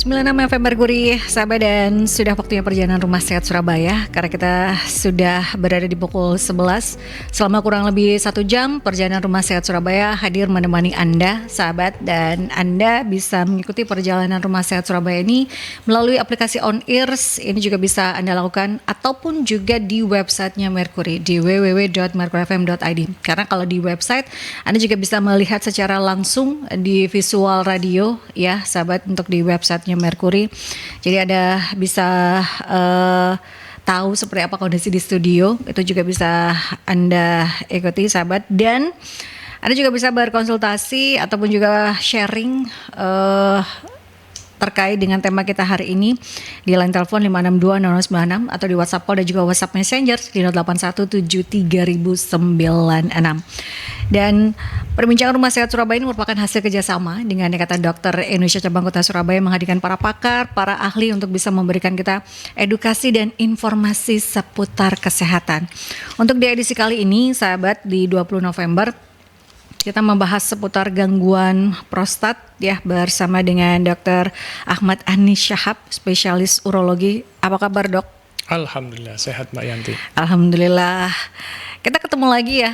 106 FM Merkuri, sahabat, dan sudah waktunya perjalanan Rumah Sehat Surabaya. Karena kita sudah berada di pukul 11. Selama kurang lebih 1 jam, perjalanan Rumah Sehat Surabaya hadir menemani Anda, sahabat. Dan Anda bisa mengikuti perjalanan Rumah Sehat Surabaya ini melalui aplikasi On Ears. Ini juga bisa Anda lakukan, ataupun juga di websitenya Merkuri, di www.merkurifm.id. Karena kalau di website, Anda juga bisa melihat secara langsung di visual radio, ya sahabat, untuk di websitenya Merkuri. Jadi Anda bisa tahu seperti apa kondisi di studio. Itu juga bisa Anda ikuti, sahabat. Dan Anda juga bisa berkonsultasi ataupun juga sharing terkait dengan tema kita hari ini di line telepon 5620096 atau di WhatsApp call dan juga WhatsApp Messenger di 08173096. Dan perbincangan Rumah Sehat Surabaya ini merupakan hasil kerjasama dengan Ikatan Dokter Indonesia Cabang Kota Surabaya, menghadirkan para pakar, para ahli untuk bisa memberikan kita edukasi dan informasi seputar kesehatan. Untuk di edisi kali ini, sahabat, di 20 November kita membahas seputar gangguan prostat, ya, bersama dengan Dr. Ahmad Anis Syahab, spesialis urologi. Apa kabar, Dok? Alhamdulillah sehat, Mbak Yanti. Alhamdulillah. Kita ketemu lagi ya.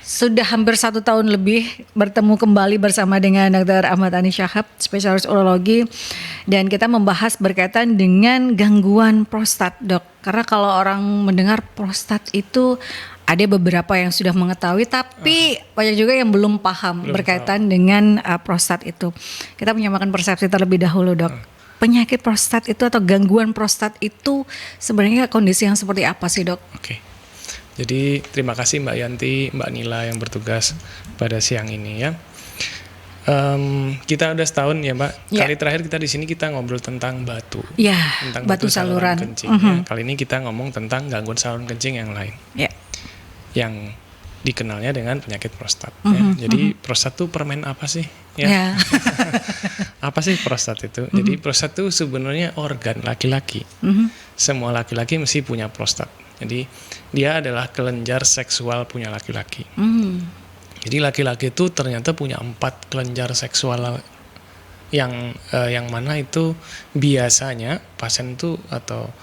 Sudah hampir 1 tahun lebih bertemu kembali bersama dengan Dr. Ahmad Anis Syahab, spesialis urologi, dan kita membahas berkaitan dengan gangguan prostat, Dok. Karena kalau orang mendengar prostat itu ada beberapa yang sudah mengetahui, tapi banyak juga yang belum paham berkaitan dengan prostat itu. Kita menyamakan persepsi terlebih dahulu, Dok. Penyakit prostat itu atau gangguan prostat itu sebenarnya kondisi yang seperti apa sih, Dok? Oke. Jadi terima kasih Mbak Yanti, Mbak Nila yang bertugas pada siang ini, ya. Kita udah setahun ya, Mbak. Ya. Kali terakhir kita di sini kita ngobrol tentang batu. Ya, Tentang batu saluran kencing. Ya. Kali ini kita ngomong tentang gangguan saluran kencing yang lain. Ya. Yang dikenalnya dengan penyakit prostat. Ya. Jadi prostat itu permen apa sih? Ya. Ya. Apa sih prostat itu? Jadi prostat itu sebenarnya organ laki-laki. Semua laki-laki mesti punya prostat. Jadi dia adalah kelenjar seksual punya laki-laki. Jadi laki-laki itu ternyata punya 4 kelenjar seksual yang mana itu biasanya pasien itu atau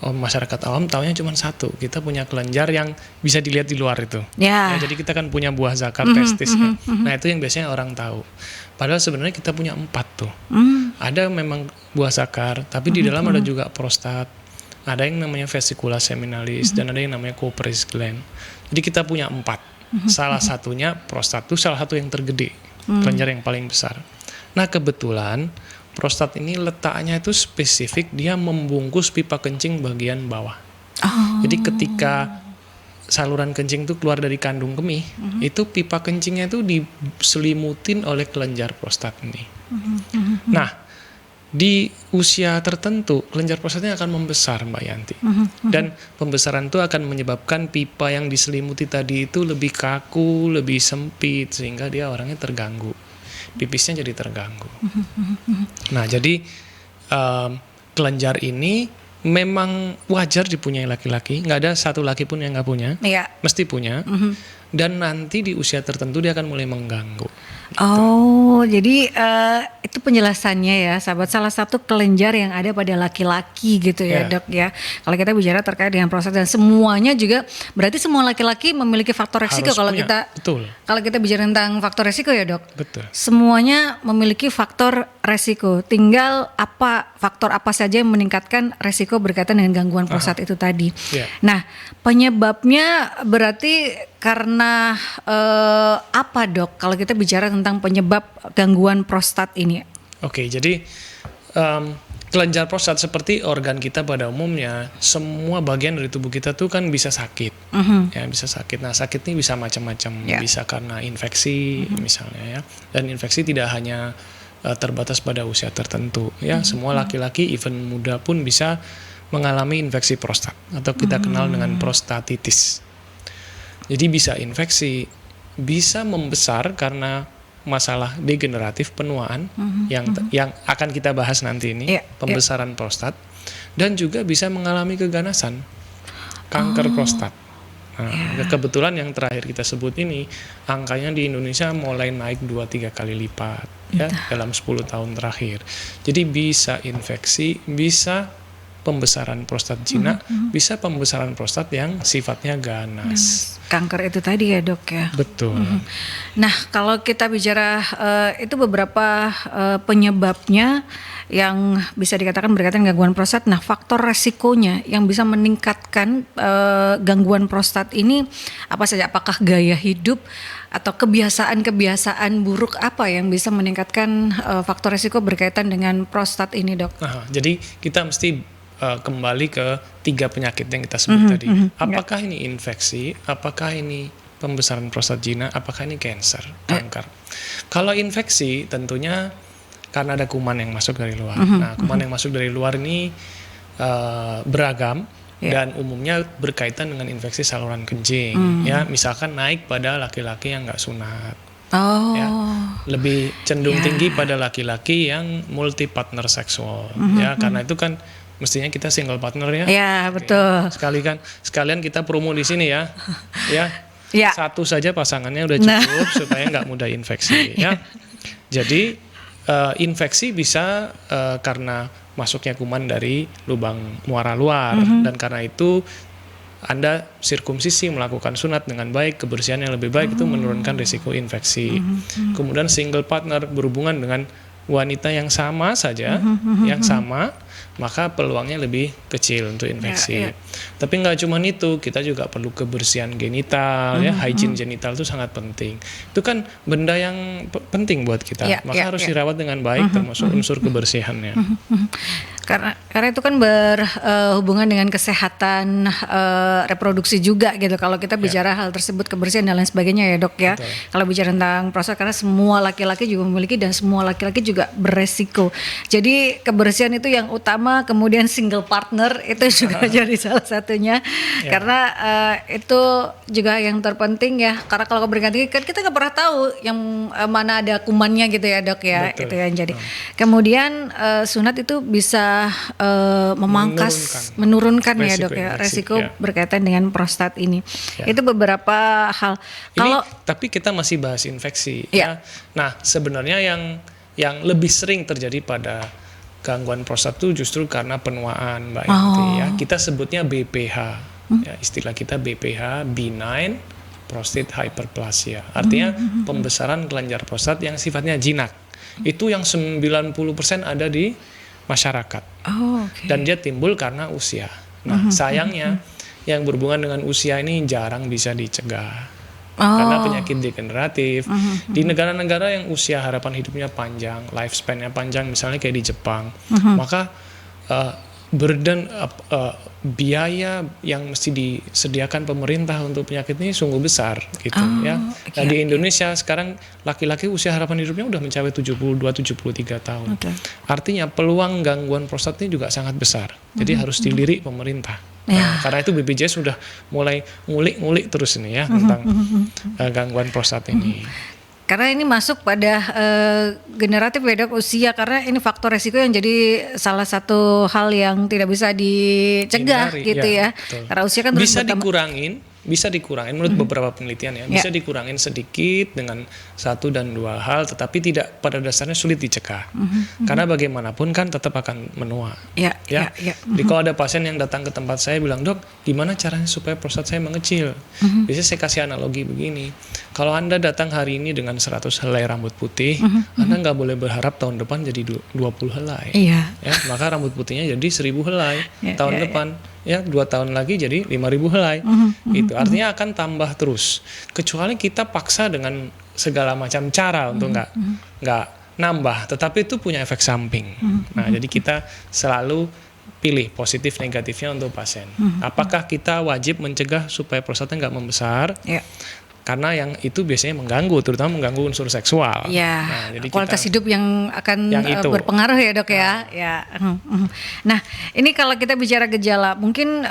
masyarakat awam taunya cuma 1. Kita punya kelenjar yang bisa dilihat di luar itu. Ya. Jadi kita kan punya buah zakar, testis. Ya. Nah itu yang biasanya orang tahu. Padahal sebenarnya kita punya 4 tuh. Ada memang buah zakar, tapi di dalam ada juga prostat. Ada yang namanya vesicula seminalis dan ada yang namanya Cowper's gland. Jadi kita punya 4. Salah satunya prostat itu salah satu yang tergede, kelenjar yang paling besar. Nah kebetulan prostat ini letaknya itu spesifik, dia membungkus pipa kencing bagian bawah. Jadi ketika saluran kencing itu keluar dari kandung kemih, itu pipa kencingnya itu diselimutin oleh kelenjar prostat ini. Nah, di usia tertentu kelenjar prostatnya akan membesar, Mbak Yanti. Dan pembesaran itu akan menyebabkan pipa yang diselimuti tadi itu lebih kaku, lebih sempit, sehingga dia orangnya terganggu. Pipisnya jadi terganggu. Nah, jadi kelenjar ini memang wajar dipunyai laki-laki. Nggak ada satu laki pun yang nggak punya. Iya. Mesti punya. Dan nanti di usia tertentu dia akan mulai mengganggu. Oh, jadi itu penjelasannya ya, sahabat. Salah satu kelenjar yang ada pada laki-laki gitu ya, Dok ya. Kalau kita bicara terkait dengan prostat, dan semuanya juga berarti semua laki-laki memiliki faktor resiko. Harus Kalau punya. kita Betul. Kalau kita bicara tentang faktor resiko ya, Dok. Betul. Semuanya memiliki faktor resiko. Tinggal faktor apa saja yang meningkatkan resiko berkaitan dengan gangguan prostat itu tadi. Yeah. Nah, penyebabnya berarti karena apa, Dok? Kalau kita bicara tentang penyebab gangguan prostat ini. Oke, jadi kelenjar prostat seperti organ kita pada umumnya, semua bagian dari tubuh kita tuh kan bisa sakit, ya bisa sakit. Nah sakit ini bisa macam-macam, bisa karena infeksi misalnya, ya. Dan infeksi tidak hanya terbatas pada usia tertentu, ya. Semua laki-laki, even muda pun bisa mengalami infeksi prostat atau kita kenal dengan prostatitis. Jadi bisa infeksi, bisa membesar karena masalah degeneratif penuaan yang akan kita bahas nanti ini, pembesaran prostat, dan juga bisa mengalami keganasan, kanker prostat. Nah, kebetulan yang terakhir kita sebut ini angkanya di Indonesia mulai naik 2-3 kali lipat ya dalam 10 tahun terakhir. Jadi bisa infeksi, bisa pembesaran prostat jinak, bisa pembesaran prostat yang sifatnya ganas. Kanker itu tadi ya dok ya. Betul. Nah kalau kita bicara itu beberapa penyebabnya yang bisa dikatakan berkaitan gangguan prostat. Nah faktor resikonya yang bisa meningkatkan gangguan prostat ini apa saja? Apakah gaya hidup atau kebiasaan-kebiasaan buruk apa yang bisa meningkatkan faktor resiko berkaitan dengan prostat ini dok? Jadi kita mesti kembali ke 3 penyakit yang kita sebut tadi. Apakah ini infeksi? Apakah ini pembesaran prostat jinak? Apakah ini kanker? Kalau infeksi tentunya karena ada kuman yang masuk dari luar. Nah, kuman yang masuk dari luar ini beragam dan umumnya berkaitan dengan infeksi saluran kencing. Ya, misalkan naik pada laki-laki yang nggak sunat. Ya, lebih cenderung tinggi pada laki-laki yang multi partner seksual. Ya, karena itu kan mestinya kita single partner ya. Ya betul. Sekalian kita promo di sini ya. Ya. Satu saja pasangannya udah cukup supaya nggak mudah infeksi ya. Jadi infeksi bisa karena masuknya kuman dari lubang muara luar dan karena itu Anda sirkumsisi melakukan sunat dengan baik, kebersihan yang lebih baik itu menurunkan risiko infeksi. Kemudian single partner berhubungan dengan wanita yang sama saja, maka peluangnya lebih kecil untuk infeksi. Tapi nggak cuma itu, kita juga perlu kebersihan genital, hygiene genital itu sangat penting. Itu kan benda yang penting buat kita, maka harus dirawat dengan baik, termasuk unsur kebersihannya. Karena itu kan berhubungan dengan kesehatan reproduksi juga gitu. Kalau kita bicara hal tersebut, kebersihan dan lain sebagainya ya dok ya. Betul. Kalau bicara tentang prostat, karena semua laki-laki juga memiliki dan semua laki-laki juga beresiko. Jadi kebersihan itu yang utama, kemudian single partner itu juga jadi salah satunya. Karena itu juga yang terpenting ya. Karena kalau berganti kan kita nggak pernah tahu yang mana ada kumannya gitu ya dok ya. Betul. Itu yang jadi. Kemudian sunat itu bisa memangkas, menurunkan ya dok ya resiko berkaitan dengan prostat ini. Itu beberapa hal. Tapi kita masih bahas infeksi ya. Nah sebenarnya yang lebih sering terjadi pada gangguan prostat itu justru karena penuaan Mbak Yanti ya. Kita sebutnya BPH. Ya, istilah kita BPH, benign prostate hyperplasia. Artinya pembesaran kelenjar prostat yang sifatnya jinak. Itu yang 90% ada di masyarakat. Dan dia timbul karena usia. Nah, sayangnya yang berhubungan dengan usia ini jarang bisa dicegah. Karena penyakit degeneratif. Di negara-negara yang usia harapan hidupnya panjang, lifespan-nya panjang, misalnya kayak di Jepang, maka burden biaya yang mesti disediakan pemerintah untuk penyakit ini sungguh besar gitu ya. Nah, di Indonesia sekarang laki-laki usia harapan hidupnya udah mencapai 72-73 tahun. Artinya peluang gangguan prostat ini juga sangat besar. Jadi harus dilirik pemerintah. Nah, karena itu BPJS sudah mulai ngulik-ngulik terus ini ya tentang gangguan prostat ini. Karena ini masuk pada generatif ya dok, usia, karena ini faktor resiko yang jadi salah satu hal yang tidak bisa dicegah gitu ya. Karena usia kan bisa dikurangin menurut beberapa penelitian ya, bisa dikurangin sedikit dengan 1 dan 2 hal, tetapi tidak pada dasarnya sulit dicegah. Karena bagaimanapun kan tetap akan menua. Jadi kalau ada pasien yang datang ke tempat saya bilang, dok, gimana caranya supaya prostat saya mengecil? Biasanya saya kasih analogi begini. Kalau Anda datang hari ini dengan 100 helai rambut putih, Anda nggak boleh berharap tahun depan jadi 20 helai. Ya, maka rambut putihnya jadi 1000 helai tahun depan. Ya, 2 tahun lagi jadi 5.000 helai. Itu artinya akan tambah terus. Kecuali kita paksa dengan segala macam cara untuk nggak nambah, tetapi itu punya efek samping. Nah, jadi kita selalu pilih positif negatifnya untuk pasien. Apakah kita wajib mencegah supaya prostatnya nggak membesar? Karena yang itu biasanya mengganggu, terutama mengganggu unsur seksual. Nah, jadi kualitas hidup yang akan berpengaruh ya dok ya. Nah, ini kalau kita bicara gejala, mungkin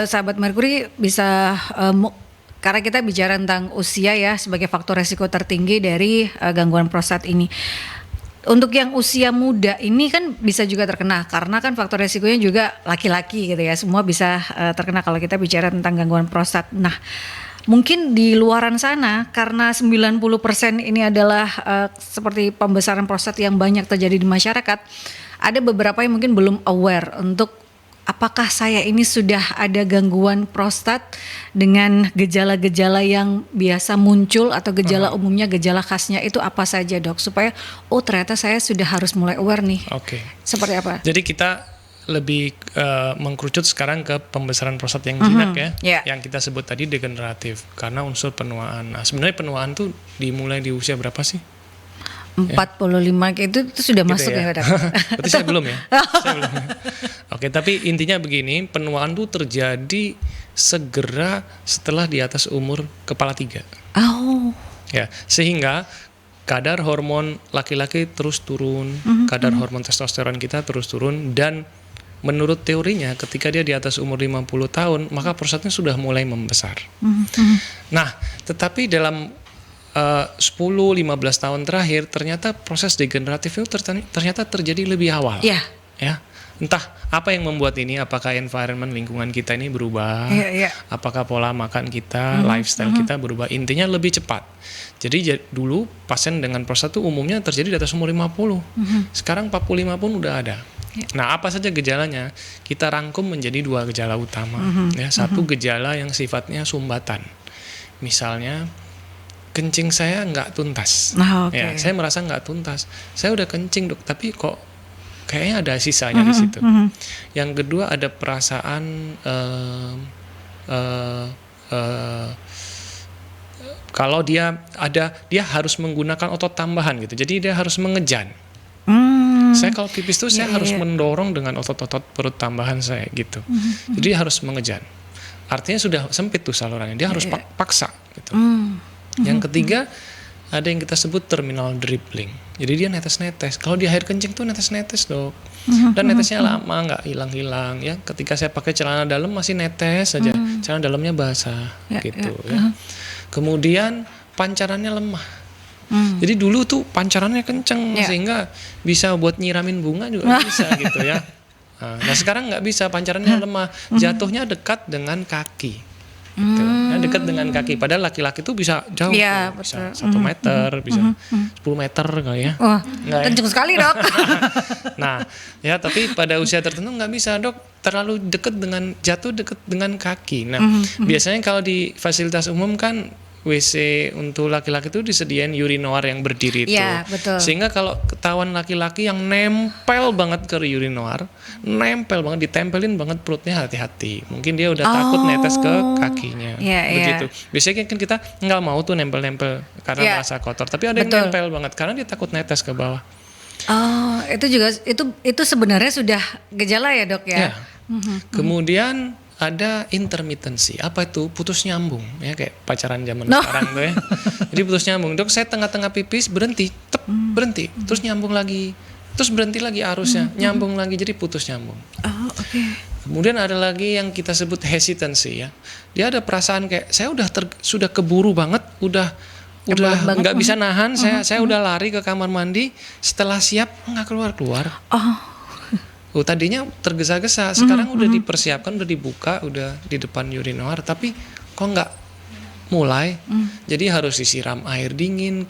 sahabat Merkuri bisa karena kita bicara tentang usia ya sebagai faktor resiko tertinggi dari gangguan prostat ini. Untuk yang usia muda ini kan bisa juga terkena karena kan faktor resikonya juga laki-laki gitu ya. Semua bisa terkena kalau kita bicara tentang gangguan prostat. Nah, mungkin di luaran sana karena 90% ini adalah seperti pembesaran prostat yang banyak terjadi di masyarakat, ada beberapa yang mungkin belum aware untuk apakah saya ini sudah ada gangguan prostat dengan gejala-gejala yang biasa muncul atau gejala umumnya, gejala khasnya itu apa saja, Dok? Supaya ternyata saya sudah harus mulai aware nih. Oke. Seperti apa? Jadi kita lebih mengkerucut sekarang ke pembesaran prostat yang jinak yang kita sebut tadi degeneratif karena unsur penuaan. Nah, sebenarnya penuaan tuh dimulai di usia berapa sih? 45 itu sudah gitu masuk ya, Dok? Berarti saya belum ya? Saya belum. Oke, tapi intinya begini, penuaan tuh terjadi segera setelah di atas umur kepala 3. Oh. Ya, sehingga kadar hormon laki-laki terus turun, kadar hormon testosteron kita terus turun, dan menurut teorinya ketika dia di atas umur 50 tahun, maka prostatnya sudah mulai membesar. Nah, tetapi dalam 10-15 tahun terakhir ternyata proses degeneratif itu ternyata terjadi lebih awal. Yeah. Ya, entah apa yang membuat ini, apakah environment lingkungan kita ini berubah, apakah pola makan kita, lifestyle kita berubah, intinya lebih cepat. Jadi dulu pasien dengan prostat itu umumnya terjadi di atas umur 50. Sekarang 45 pun udah ada. Nah, apa saja gejalanya? Kita rangkum menjadi 2 gejala utama. Ya, satu gejala yang sifatnya sumbatan. Misalnya kencing saya nggak tuntas. Ya, saya merasa nggak tuntas. Saya udah kencing, Dok, tapi kok kayaknya ada sisanya di situ. Yang kedua ada perasaan kalau dia harus menggunakan otot tambahan gitu. Jadi dia harus mengejan. Saya kalau pipis tuh saya harus mendorong dengan otot-otot perut tambahan saya gitu. Jadi harus mengejan. Artinya sudah sempit tuh salurannya. Dia harus paksa gitu. Yang ketiga ada yang kita sebut terminal dribbling. Jadi dia netes-netes. Kalau di air kencing tuh netes-netes, Dok. Dan netesnya lama, nggak hilang-hilang ya. Ketika saya pakai celana dalam masih netes saja. Celana dalamnya basah gitu ya. Kemudian pancarannya lemah. Jadi dulu tuh pancarannya kenceng sehingga bisa buat nyiramin bunga juga bisa gitu ya. Nah sekarang nggak bisa, pancarannya lemah. Jatuhnya dekat dengan kaki. Gitu. Nah, dekat dengan kaki. Padahal laki-laki tuh bisa jauh, bisa 1 meter, bisa 10 meter kali ya. Wah, kenceng sekali, Dok. Nah, ya tapi pada usia tertentu nggak bisa, Dok. Terlalu dekat dengan kaki. Nah, biasanya kalau di fasilitas umum kan WC untuk laki-laki itu disediain urinoir yang berdiri itu. Betul. Sehingga kalau ketahuan laki-laki yang nempel banget ke urinoir, nempel banget, ditempelin banget perutnya, hati-hati. Mungkin dia udah takut netes ke kakinya. Begitu. Biasanya kan kita nggak mau tuh nempel-nempel karena merasa kotor. Tapi ada yang nempel banget karena dia takut netes ke bawah. Oh, itu sebenarnya sudah gejala ya, Dok ya? Kemudian ada intermittency. Apa itu? Putus nyambung ya, kayak pacaran zaman sekarang tuh ya. Jadi putus nyambung. Dok, saya tengah-tengah pipis berhenti, berhenti, terus nyambung lagi. Terus berhenti lagi arusnya, nyambung lagi, jadi putus nyambung. Kemudian ada lagi yang kita sebut hesitancy ya. Dia ada perasaan kayak saya sudah keburu banget, udah nggak bisa nahan, saya udah lari ke kamar mandi, setelah siap nggak keluar. Tadinya tergesa-gesa, sekarang udah dipersiapkan, udah dibuka, udah di depan urinoir, tapi kok nggak mulai. Jadi harus disiram air dingin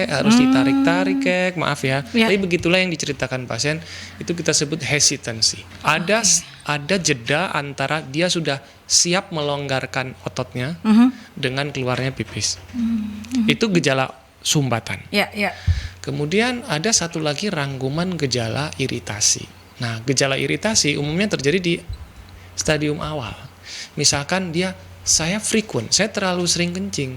harus ditarik-tarik maaf ya. Tapi begitulah yang diceritakan pasien, itu kita sebut hesitancy. Ada jeda antara dia sudah siap melonggarkan ototnya dengan keluarnya pipis. Itu gejala sumbatan. Kemudian ada satu lagi rangkuman gejala iritasi. Nah, gejala iritasi umumnya terjadi di stadium awal. Misalkan saya frequent, saya terlalu sering kencing.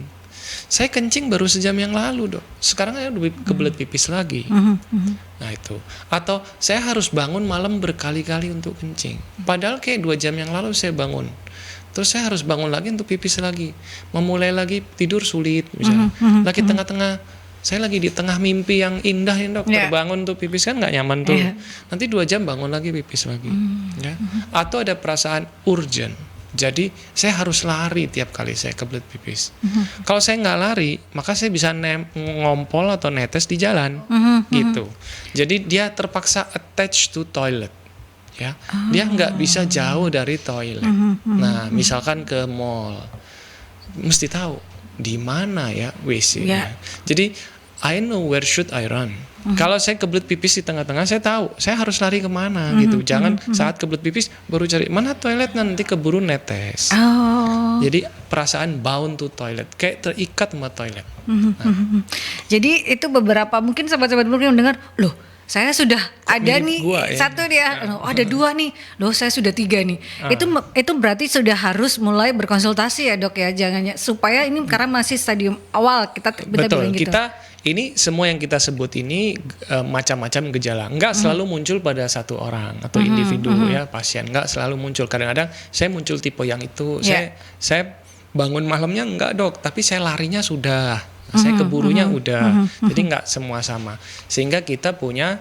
Saya kencing baru sejam yang lalu, Dok. Sekarang saya udah kebelet pipis lagi. Nah itu. Atau saya harus bangun malam berkali-kali untuk kencing. Padahal kayak 2 jam yang lalu saya bangun. Terus saya harus bangun lagi untuk pipis lagi. Memulai lagi tidur sulit misalnya. Lagi tengah-tengah, saya lagi di tengah mimpi yang indah ya, Dok. Terbangun untuk pipis kan nggak nyaman tuh. Nanti 2 jam bangun lagi pipis lagi. Ya. Atau ada perasaan urgent. Jadi saya harus lari tiap kali saya kebelet pipis. Kalau saya nggak lari, maka saya bisa ngompol atau netes di jalan, gitu. Jadi dia terpaksa attach to toilet, ya. Dia nggak bisa jauh dari toilet. Nah, misalkan ke mall, mesti tahu di mana ya WC-nya. Jadi I know where should I run. Kalau saya kebelet pipis di tengah-tengah, saya tahu saya harus lari kemana gitu. Jangan saat kebelet pipis baru cari mana toiletnya, nanti keburu netes. Jadi perasaan bound to toilet, kayak terikat sama toilet. Jadi itu beberapa mungkin sahabat-sahabat mungkin dengar, loh saya sudah ada nih satu dia, ada 2 nih, loh saya sudah 3 nih. Itu berarti sudah harus mulai berkonsultasi ya dok ya, jangan supaya ini karena masih stadium awal kita bilang gitu. Ini semua yang kita sebut ini macam-macam gejala. Enggak selalu muncul pada satu orang atau individu ya pasien. Enggak selalu muncul. Kadang-kadang saya muncul tipe yang itu. Saya bangun malamnya enggak dok, tapi saya larinya sudah. Saya keburunya udah. Jadi enggak semua sama. Sehingga kita punya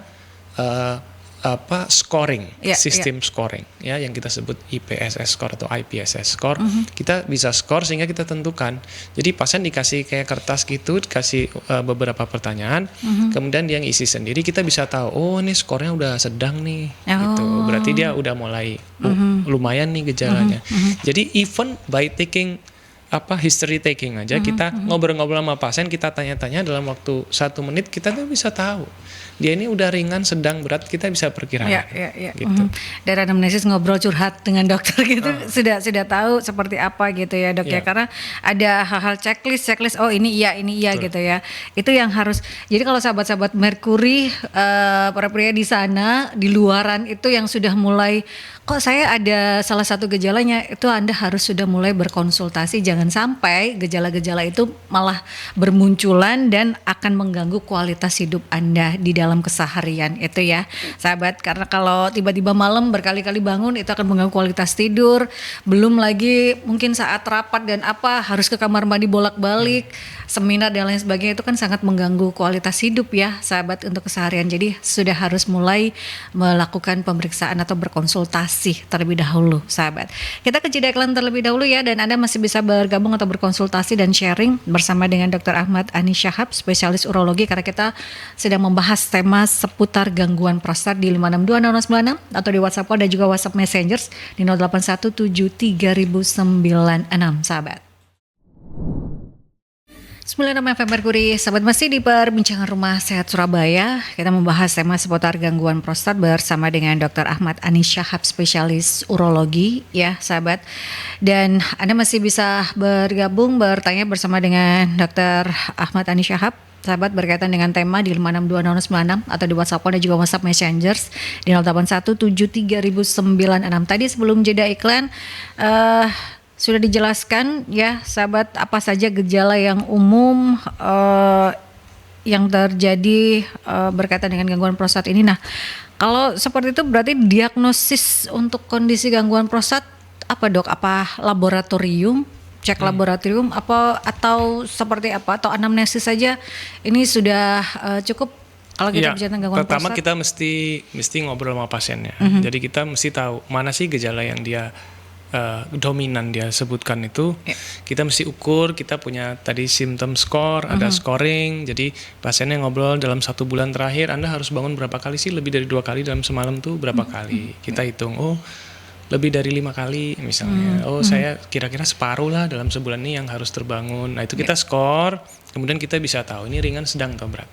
scoring, sistem scoring ya yang kita sebut IPSS score atau IPSS score. Kita bisa score sehingga kita tentukan. Jadi pasien dikasih kayak kertas gitu, dikasih beberapa pertanyaan, kemudian dia ngisi sendiri, kita bisa tahu oh ini skornya udah sedang nih gitu. Berarti dia udah mulai lumayan nih gejalanya. Jadi even by taking history taking aja, kita ngobrol-ngobrol sama pasien, kita tanya-tanya dalam waktu 1 menit, kita tuh bisa tahu dia ini udah ringan, sedang, berat, kita bisa perkirakan. Gitu. Dari anamnesis ngobrol curhat dengan dokter gitu, sudah tahu seperti apa gitu ya dok ya, karena ada hal-hal checklist, oh ini iya gitu ya. Itu yang harus. Jadi kalau sahabat-sahabat Merkuri, para pria di sana, di luaran itu yang sudah mulai, kok saya ada salah satu gejalanya, itu Anda harus sudah mulai berkonsultasi. Jangan sampai gejala-gejala itu malah bermunculan dan akan mengganggu kualitas hidup Anda di dalam keseharian itu ya sahabat. Karena kalau tiba-tiba malam berkali-kali bangun itu akan mengganggu kualitas tidur. Belum lagi mungkin saat rapat dan harus ke kamar mandi bolak-balik, seminar dan lain sebagainya, itu kan sangat mengganggu kualitas hidup ya sahabat untuk keseharian. Jadi sudah harus mulai melakukan pemeriksaan atau berkonsultasi terlebih dahulu sahabat. Kita ke jeda iklan terlebih dahulu ya, dan Anda masih bisa bergabung atau berkonsultasi dan sharing bersama dengan Dr. Ahmad Ani Syahab, spesialis urologi, karena kita sedang membahas tema seputar gangguan prostat di 5620096 atau di WhatsApp dan juga WhatsApp Messengers di 08173096 sahabat. 96 FM Merkuri, sahabat, masih di perbincangan Rumah Sehat Surabaya. Kita membahas tema seputar gangguan prostat bersama dengan Dr. Ahmad Ani Syahab, spesialis urologi ya sahabat. Dan Anda masih bisa bergabung, bertanya bersama dengan Dr. Ahmad Ani Syahab sahabat, berkaitan dengan tema di 5620096 atau di WhatsApp dan juga WhatsApp Messengers di 08173096. Tadi sebelum jeda iklan sudah dijelaskan ya sahabat apa saja gejala yang umum yang terjadi berkaitan dengan gangguan prostat ini. Nah, kalau seperti itu berarti diagnosis untuk kondisi gangguan prostat apa dok? Apa laboratorium? Cek laboratorium apa atau seperti apa, atau anamnesis saja ini sudah cukup kalau kita bicara tentang gangguan pertama prostat? Kita mesti ngobrol sama pasiennya. Jadi kita mesti tahu mana sih gejala yang dia dominan dia sebutkan itu. Kita mesti ukur, kita punya tadi symptom score, ada scoring. Jadi pasiennya ngobrol dalam 1 bulan terakhir Anda harus bangun berapa kali sih, lebih dari 2 kali dalam semalam tuh berapa kali. Kita hitung, lebih dari 5 kali misalnya. Saya kira-kira separuh lah dalam sebulan ini yang harus terbangun. Nah itu kita skor, kemudian kita bisa tahu ini ringan, sedang atau berat.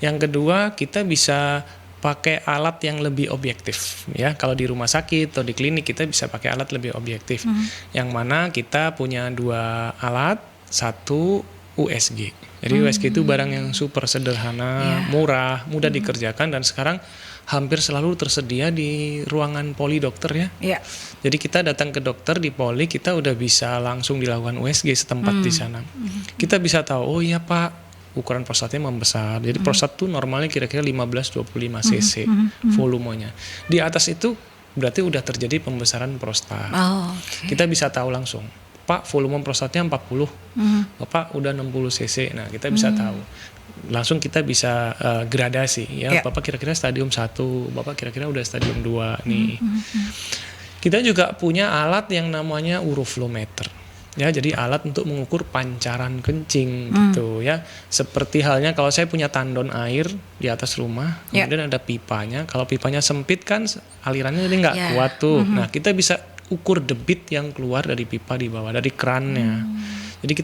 Yang kedua, kita bisa pakai alat yang lebih objektif ya. Kalau di rumah sakit atau di klinik kita bisa pakai alat lebih objektif. Yang mana kita punya 2 alat, satu USG. Jadi USG itu barang yang super sederhana, murah, mudah dikerjakan, dan sekarang hampir selalu tersedia di ruangan poli dokter ya. Jadi kita datang ke dokter di poli, kita udah bisa langsung dilakukan USG setempat di sana. Kita bisa tahu, oh iya Pak, ukuran prostatnya membesar. Jadi prostat tuh normalnya kira-kira 15-25 cc volumenya. Di atas itu berarti udah terjadi pembesaran prostat. Kita bisa tahu langsung, Pak volume prostatnya 40, Bapak udah 60 cc. Nah kita bisa tahu. Langsung kita bisa gradasi ya. Bapak kira-kira stadium 1, Bapak kira-kira udah stadium 2 nih. Kita juga punya alat yang namanya uroflometer. Ya, jadi alat untuk mengukur pancaran kencing gitu ya. Seperti halnya kalau saya punya tandon air di atas rumah, kemudian ada pipanya. Kalau pipanya sempit kan alirannya jadi nggak kuat tuh. Nah, kita bisa ukur debit yang keluar dari pipa di bawah, dari krannya. Jadi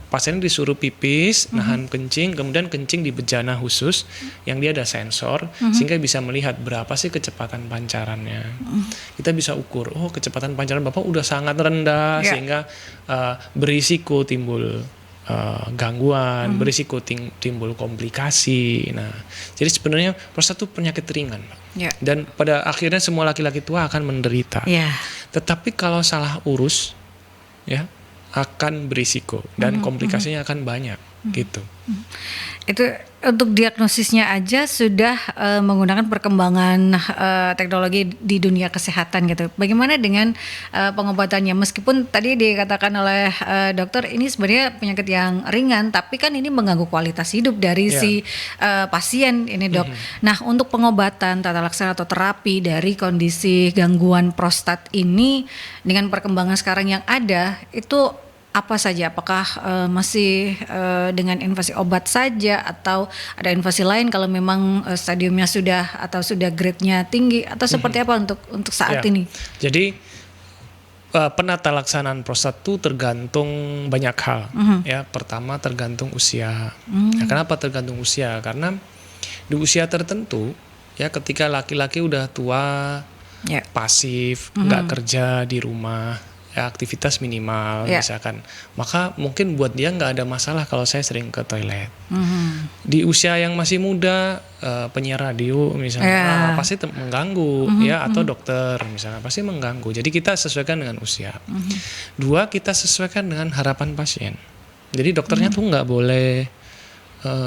pasien disuruh pipis, nahan kencing, kemudian kencing di bejana khusus yang dia ada sensor sehingga bisa melihat berapa sih kecepatan pancarannya. Kita bisa ukur, oh kecepatan pancaran Bapak udah sangat rendah sehingga berisiko timbul gangguan, berisiko timbul komplikasi. Nah, jadi sebenarnya prostat itu penyakit ringan, dan pada akhirnya semua laki-laki tua akan menderita. Tetapi kalau salah urus, ya akan berisiko dan komplikasinya akan banyak gitu. Itu untuk diagnosisnya aja sudah menggunakan perkembangan teknologi di dunia kesehatan gitu. Bagaimana dengan pengobatannya? Meskipun tadi dikatakan oleh dokter ini sebenarnya penyakit yang ringan, tapi kan ini mengganggu kualitas hidup dari si pasien ini, Dok. Nah, untuk pengobatan tata laksana atau terapi dari kondisi gangguan prostat ini dengan perkembangan sekarang yang ada itu apa saja? Apakah masih dengan invasi obat saja atau ada invasi lain kalau memang stadiumnya sudah atau sudah grade-nya tinggi atau seperti apa untuk saat ini? Jadi penata laksanaan prostat itu tergantung banyak hal. Ya, pertama tergantung usia. Ya, kenapa tergantung usia? Karena di usia tertentu ya ketika laki-laki udah tua, pasif, nggak kerja di rumah, aktivitas minimal misalkan, maka mungkin buat dia nggak ada masalah kalau saya sering ke toilet. Di usia yang masih muda, penyiar radio misalnya pasti mengganggu ya, atau dokter misalnya pasti mengganggu. Jadi kita sesuaikan dengan usia. Dua, kita sesuaikan dengan harapan pasien. Jadi dokternya tuh nggak boleh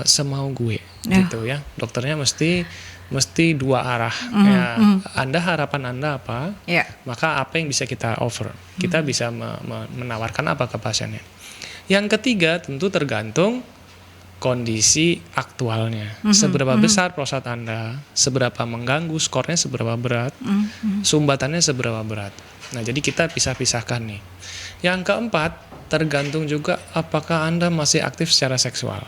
semau gue gitu ya. Dokternya mesti dua arah. Anda harapan Anda apa? Maka apa yang bisa kita offer? Kita bisa menawarkan apa ke pasiennya? Yang ketiga tentu tergantung kondisi aktualnya. Seberapa besar prostat Anda, seberapa mengganggu, skornya seberapa berat, sumbatannya seberapa berat. Nah, jadi kita pisah-pisahkan nih. Yang keempat, tergantung juga apakah Anda masih aktif secara seksual.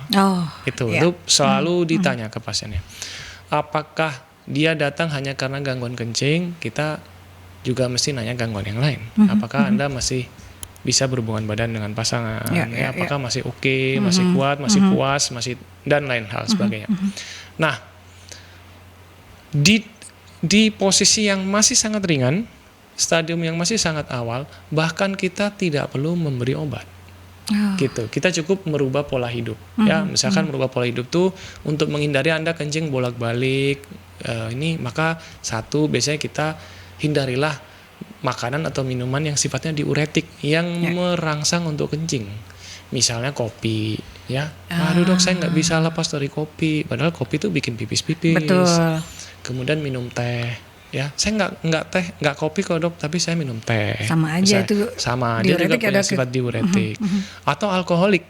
Itu selalu ditanya ke pasiennya. Apakah dia datang hanya karena gangguan kencing? Kita juga mesti nanya gangguan yang lain. Apakah Anda masih bisa berhubungan badan dengan pasangan? Apakah masih oke, masih kuat, masih puas, masih dan lain hal sebagainya. Nah, di posisi yang masih sangat ringan, stadium yang masih sangat awal, bahkan kita tidak perlu memberi obat. Gitu. Kita cukup merubah pola hidup. Ya, misalkan merubah pola hidup tuh untuk menghindari Anda kencing bolak-balik. Maka satu, biasanya kita hindarilah makanan atau minuman yang sifatnya diuretik yang merangsang untuk kencing. Misalnya kopi, ya. Aduh dok, saya nggak bisa lepas dari kopi. Padahal kopi tuh bikin pipis-pipis. Betul. Kemudian minum teh. Ya, saya nggak kopi kok dok, tapi saya minum teh. Sama aja itu. Sama, dia juga punya sifat diuretik. Atau alkoholik,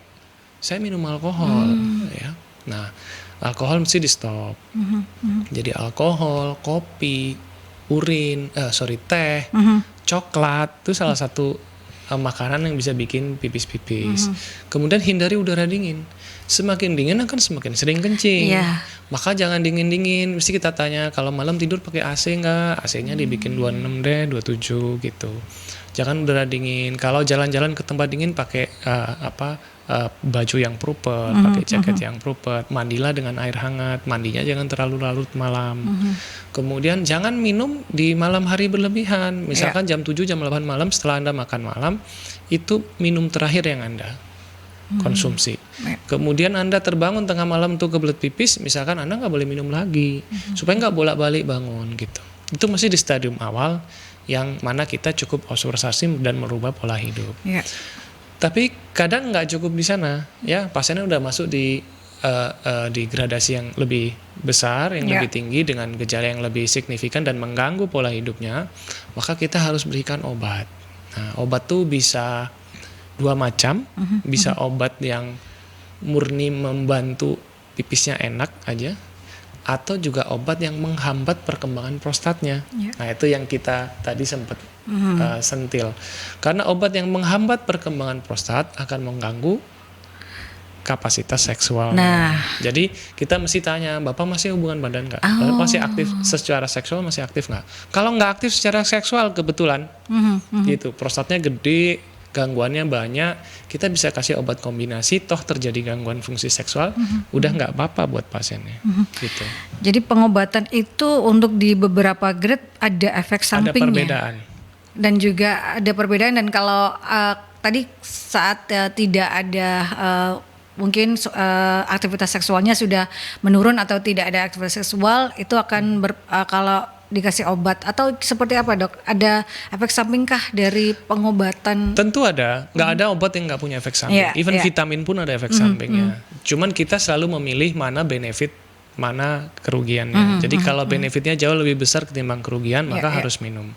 saya minum alkohol. Ya, nah alkohol mesti di stop. Jadi alkohol, kopi, teh, coklat itu salah satu makanan yang bisa bikin pipis-pipis. Kemudian hindari udara dingin. Semakin dingin akan semakin sering kencing. Maka jangan dingin-dingin. Mesti kita tanya, kalau malam tidur pakai AC nggak? AC-nya dibikin 26 deh, 27 gitu. Jangan udara dingin. Kalau jalan-jalan ke tempat dingin pakai baju yang proper, pakai jaket yang proper. Mandilah dengan air hangat. Mandinya jangan terlalu larut malam. Kemudian jangan minum di malam hari berlebihan. Misalkan jam 7, jam 8 malam setelah Anda makan malam, itu minum terakhir yang Anda konsumsi. Kemudian Anda terbangun tengah malam untuk kebelet pipis, misalkan Anda nggak boleh minum lagi, supaya nggak bolak-balik bangun gitu. Itu masih di stadium awal yang mana kita cukup observasi dan merubah pola hidup. Tapi kadang nggak cukup di sana, ya pasiennya udah masuk di gradasi yang lebih besar, yang lebih tinggi dengan gejala yang lebih signifikan dan mengganggu pola hidupnya, maka kita harus berikan obat. Nah, obat tuh bisa dua macam, bisa obat yang murni membantu pipisnya enak aja, atau juga obat yang menghambat perkembangan prostatnya. Nah, itu yang kita tadi sempat sentil. Karena obat yang menghambat perkembangan prostat akan mengganggu kapasitas seksual. Nah, jadi kita mesti tanya, Bapak masih hubungan badan nggak? Bapak masih aktif secara seksual, masih aktif nggak? Kalau nggak aktif secara seksual kebetulan, gitu, prostatnya gede, gangguannya banyak, kita bisa kasih obat kombinasi, toh terjadi gangguan fungsi seksual, udah nggak apa-apa buat pasiennya, gitu. Jadi pengobatan itu untuk di beberapa grade ada efek sampingnya. Ada perbedaan. Dan juga ada perbedaan, dan kalau tadi saat tidak ada mungkin aktivitas seksualnya sudah menurun atau tidak ada aktivitas seksual, itu akan kalau dikasih obat atau seperti apa, Dok? Ada efek sampingkah dari pengobatan? Tentu ada, nggak ada obat yang nggak punya efek samping. Even vitamin pun ada efek sampingnya. Cuman kita selalu memilih mana benefit, mana kerugiannya. Jadi kalau benefitnya jauh lebih besar ketimbang kerugian, maka harus minum.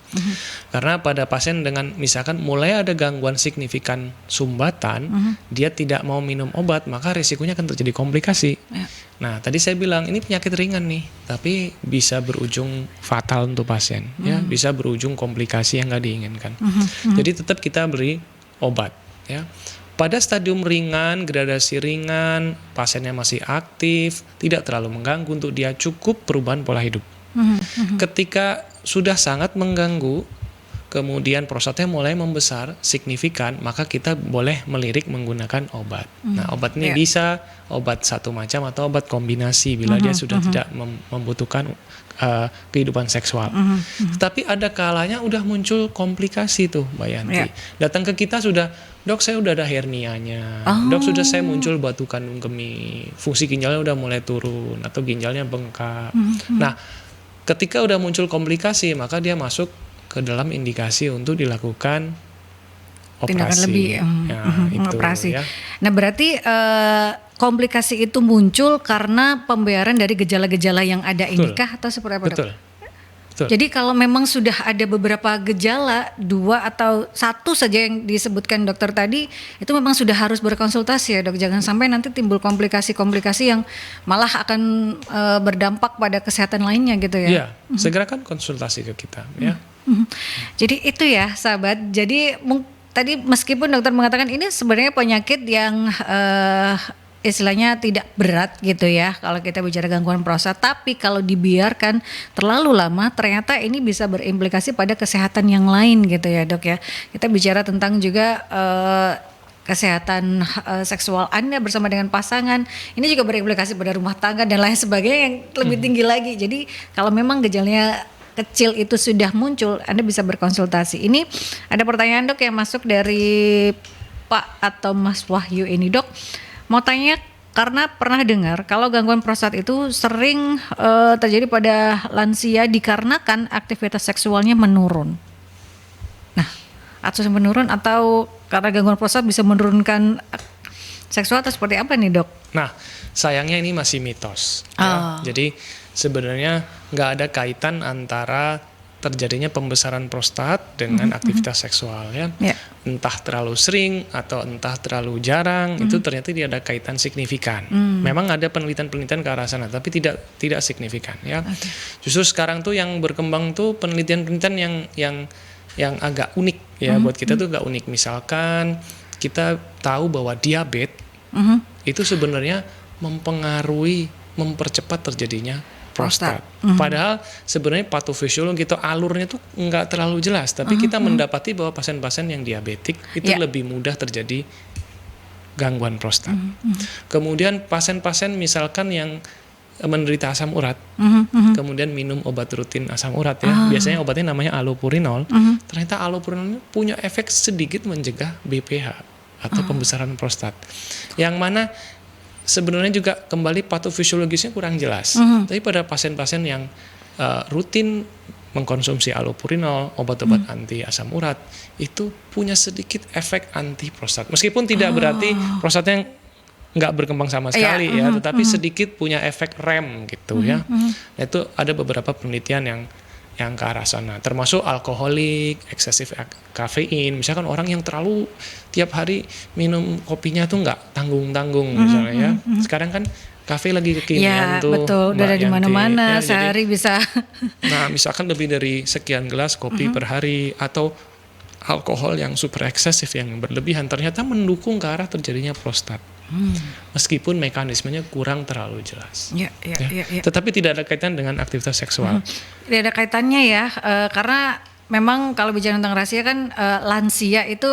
Karena pada pasien dengan misalkan mulai ada gangguan signifikan sumbatan, dia tidak mau minum obat, maka risikonya akan terjadi komplikasi. Nah, tadi saya bilang ini penyakit ringan nih, tapi bisa berujung fatal untuk pasien, ya, bisa berujung komplikasi yang nggak diinginkan. Jadi tetap kita beri obat, ya. Pada stadium ringan, gradasi ringan, pasiennya masih aktif, tidak terlalu mengganggu untuk dia, cukup perubahan pola hidup. Ketika sudah sangat mengganggu, kemudian prostatnya mulai membesar signifikan, maka kita boleh melirik menggunakan obat. Nah, obat ini bisa obat satu macam atau obat kombinasi bila dia sudah tidak membutuhkan kehidupan seksual. Tapi ada kalanya udah muncul komplikasi tuh, Mbak Yanti. Datang ke kita sudah, Dok, saya udah ada hernianya. Dok, sudah saya muncul batu kandung kemih. Fungsi ginjalnya udah mulai turun atau ginjalnya bengkak. Nah, ketika udah muncul komplikasi, maka dia masuk ke dalam indikasi untuk dilakukan operasi. Tindakan lebih itu, operasi. Ya. Nah, berarti komplikasi itu muncul karena pembiaran dari gejala-gejala yang ada ini kah atau seperti apa, Dok? Betul. Jadi kalau memang sudah ada beberapa gejala, 2 atau 1 saja yang disebutkan dokter tadi, itu memang sudah harus berkonsultasi ya, Dok. Jangan sampai nanti timbul komplikasi-komplikasi yang malah akan berdampak pada kesehatan lainnya gitu ya. Iya, segerakan konsultasi ke kita ya. Jadi itu ya, sahabat. Jadi tadi meskipun dokter mengatakan ini sebenarnya penyakit yang istilahnya tidak berat gitu ya kalau kita bicara gangguan prostat, tapi kalau dibiarkan terlalu lama ternyata ini bisa berimplikasi pada kesehatan yang lain gitu ya, Dok ya. Kita bicara tentang juga kesehatan seksual Anda bersama dengan pasangan, ini juga berimplikasi pada rumah tangga dan lain sebagainya yang lebih tinggi lagi. Jadi kalau memang gejalanya kecil itu sudah muncul, Anda bisa berkonsultasi. Ini ada pertanyaan, Dok, yang masuk dari Pak atau Mas Wahyu ini, Dok. Mau tanya, karena pernah dengar kalau gangguan prostat itu sering terjadi pada lansia dikarenakan aktivitas seksualnya menurun. Nah, atau menurun atau karena gangguan prostat bisa menurunkan seksual atau seperti apa nih, Dok? Nah, sayangnya ini masih mitos. Ya. Jadi sebenarnya nggak ada kaitan antara terjadinya pembesaran prostat dengan aktivitas seksual ya. Entah terlalu sering atau entah terlalu jarang, itu ternyata tidak ada kaitan signifikan. Memang ada penelitian-penelitian ke arah sana, tapi tidak signifikan ya. Justru sekarang tuh yang berkembang tuh penelitian-penelitian yang agak unik ya, buat kita tuh agak unik. Misalkan kita tahu bahwa diabetes itu sebenarnya mempercepat terjadinya prostat. Padahal sebenarnya patofisiologi itu alurnya tuh nggak terlalu jelas, tapi kita mendapati bahwa pasien-pasien yang diabetik itu lebih mudah terjadi gangguan prostat. Kemudian pasien-pasien misalkan yang menderita asam urat, kemudian minum obat rutin asam urat ya, biasanya obatnya namanya allopurinol. Ternyata allopurinol punya efek sedikit mencegah BPH atau pembesaran prostat, yang mana sebenarnya juga kembali patofisiologisnya kurang jelas. Tapi pada pasien-pasien yang rutin mengkonsumsi allopurinol, obat-obat anti asam urat, itu punya sedikit efek anti prostat. Meskipun tidak berarti prostatnya nggak berkembang sama sekali ya, tetapi sedikit punya efek rem gitu ya. Nah, itu ada beberapa penelitian yang ke arah sana. Termasuk alkoholik, eksesif kafein. Misalkan orang yang terlalu tiap hari minum kopinya tuh nggak tanggung-tanggung misalnya ya. Sekarang kan kafe lagi kekinian Ya, tuh. betul. Udah ada di Yanti. mana-mana. Ya, Sehari bisa. nah, misalkan lebih dari sekian gelas kopi per hari atau alkohol yang super eksesif yang berlebihan ternyata mendukung ke arah terjadinya prostat. Meskipun mekanismenya kurang terlalu jelas. Ya. Tetapi tidak ada kaitan dengan aktivitas seksual. Tidak ada kaitannya ya, karena memang kalau bicara tentang rahasia kan lansia itu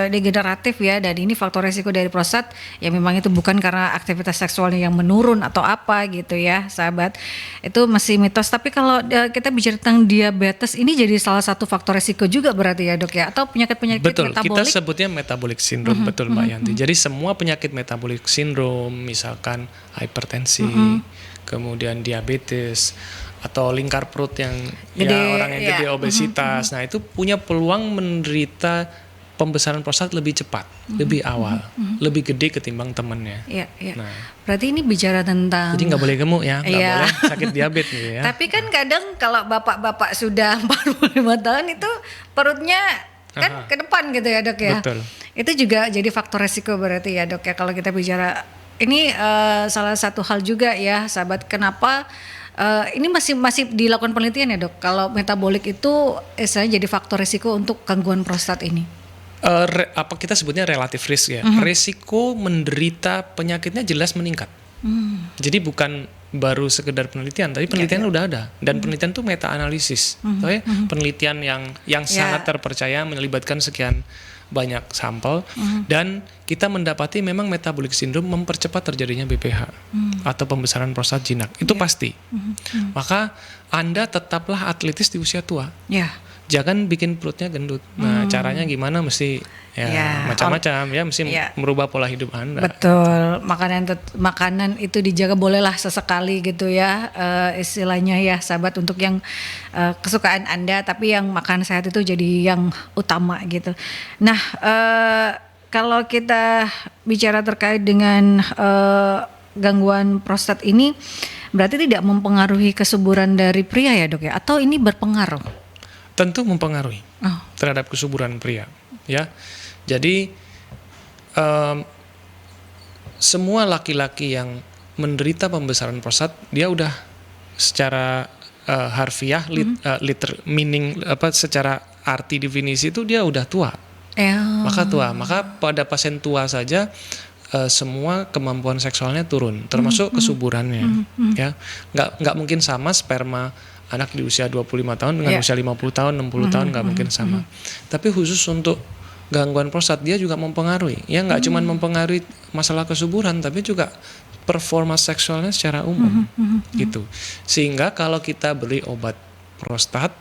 degeneratif ya, dan ini faktor resiko dari prostat ya memang itu bukan karena aktivitas seksualnya yang menurun atau apa gitu ya sahabat, itu masih mitos. Tapi kalau kita bicara tentang diabetes ini jadi salah satu faktor resiko juga berarti ya dok ya, atau penyakit-penyakit Betul, metabolik? kita sebutnya metabolic syndrome, betul Mbak Yanti. Jadi semua penyakit metabolic syndrome, misalkan hipertensi, kemudian diabetes, atau lingkar perut yang Gede, ya orang yang gede, obesitas. Nah, itu punya peluang menderita pembesaran prostat lebih cepat, lebih awal, lebih gede ketimbang temannya. Iya. Nah, Berarti ini bicara tentang. jadi nggak boleh gemuk ya, nggak Iya. boleh sakit diabetes gitu ya. Tapi kan kadang kalau bapak-bapak sudah 45 tahun itu perutnya kan ke depan gitu ya dok ya. Betul. Itu juga jadi faktor resiko berarti ya dok ya kalau kita bicara. Ini salah satu hal juga ya sahabat, kenapa ini masih dilakukan penelitian ya dok, kalau metabolik itu istilahnya jadi faktor resiko untuk gangguan prostat ini. Apa kita sebutnya relative risk ya. Resiko menderita penyakitnya jelas meningkat. Jadi bukan baru sekedar penelitian, tapi penelitian udah ada, dan penelitian itu meta analisis. Penelitian yang sangat terpercaya melibatkan sekian banyak sampel, dan kita mendapati memang metabolic syndrome mempercepat terjadinya BPH atau pembesaran prostat jinak. Itu pasti. Maka Anda tetaplah atletis di usia tua. Ya. Jangan bikin perutnya gendut. Nah, caranya gimana? Mesti macam-macam ya, mesti merubah pola hidup Anda. Betul. Makanan itu dijaga, bolehlah sesekali gitu ya, istilahnya ya sahabat, untuk yang kesukaan Anda, tapi yang makan sehat itu jadi yang utama gitu. Nah, kalau kita bicara terkait dengan gangguan prostat ini, berarti tidak mempengaruhi kesuburan dari pria ya dok ya, atau ini berpengaruh? Tentu mempengaruhi terhadap kesuburan pria, ya. Jadi semua laki-laki yang menderita pembesaran prostat, dia udah secara harfiah, meaning secara arti definisi itu dia udah tua. Maka pada pasien tua saja semua kemampuan seksualnya turun, termasuk kesuburannya, ya. Nggak mungkin sama sperma anak di usia 25 tahun dengan usia 50 tahun, 60 tahun, nggak mungkin sama. Tapi khusus untuk gangguan prostat, dia juga mempengaruhi. Ya nggak cuma mempengaruhi masalah kesuburan, tapi juga performa seksualnya secara umum, gitu. Sehingga kalau kita beri obat prostat,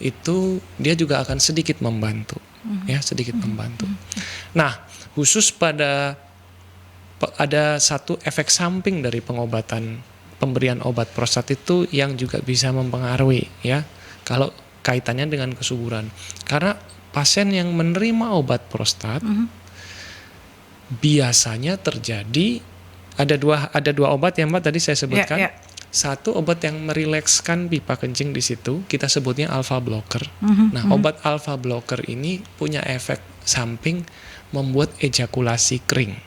itu dia juga akan sedikit membantu, ya sedikit membantu. Nah, khusus ada satu efek samping dari pemberian obat prostat itu yang juga bisa mempengaruhi, ya, kalau kaitannya dengan kesuburan. Karena pasien yang menerima obat prostat biasanya terjadi ada dua obat yang Mbak tadi saya sebutkan. Satu obat yang merilekskan pipa kencing di situ, kita sebutnya alpha blocker. Nah, obat alpha blocker ini punya efek samping membuat ejakulasi kering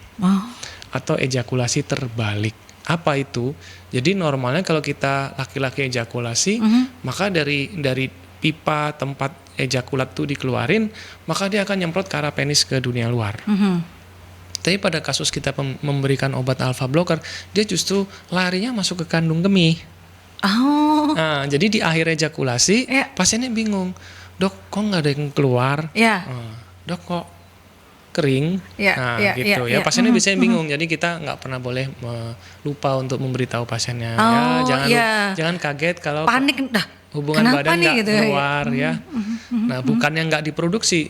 atau ejakulasi terbalik. Apa itu? Jadi normalnya kalau kita laki-laki ejakulasi, maka dari pipa tempat ejakulat itu dikeluarin, maka dia akan nyemprot ke arah penis ke dunia luar. Tapi pada kasus kita memberikan obat alpha blocker, dia justru larinya masuk ke kandung kemih. Nah, jadi di akhir ejakulasi, pasiennya bingung, dok kok nggak ada yang keluar? Dok kok kering, gitu ya. Pasiennya biasanya bingung, jadi kita nggak pernah boleh lupa untuk memberitahu pasiennya. Jangan kaget kalau panik, hubungan badan nggak gitu keluar ya. Nah, bukannya nggak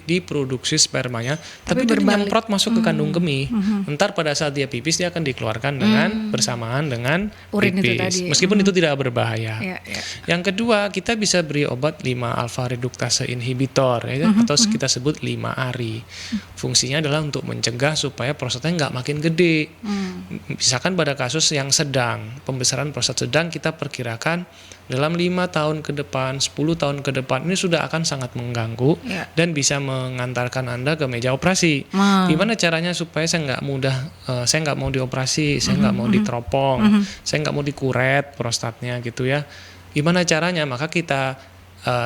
diproduksi spermanya, tapi dia nyemprot masuk ke kandung kemih. Ntar pada saat dia pipis, dia akan dikeluarkan bersamaan dengan urin pipis. Itu tadi. Meskipun itu tidak berbahaya. Yang kedua, kita bisa beri obat 5 alpha reduktase inhibitor, ya, atau kita sebut 5-ARI. Fungsinya adalah untuk mencegah supaya prostatnya nggak makin gede. Misalkan pada kasus yang sedang, pembesaran prostat sedang, kita perkirakan dalam 5 tahun ke depan, 10 tahun ke depan ini sudah akan sangat mengganggu dan bisa mengantarkan Anda ke meja operasi. Gimana caranya supaya saya nggak mau dioperasi, saya nggak mau diteropong, saya nggak mau dikuret prostatnya gitu ya. Gimana caranya? Maka kita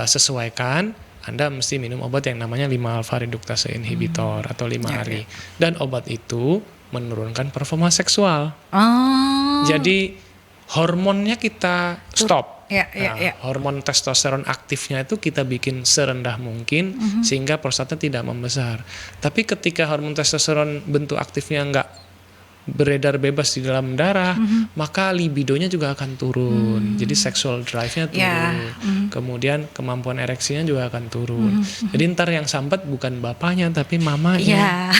sesuaikan. Anda mesti minum obat yang namanya 5-alfa reduktase inhibitor atau 5 hari. Dan obat itu menurunkan performa seksual. Jadi hormonnya kita stop. Hormon testosteron aktifnya itu kita bikin serendah mungkin sehingga prostatnya tidak membesar. Tapi ketika hormon testosteron bentuk aktifnya nggak beredar bebas di dalam darah, maka libidonya juga akan turun. Jadi sexual drive-nya turun. Kemudian kemampuan ereksinya juga akan turun. Jadi ntar yang sambat bukan bapaknya tapi mamanya.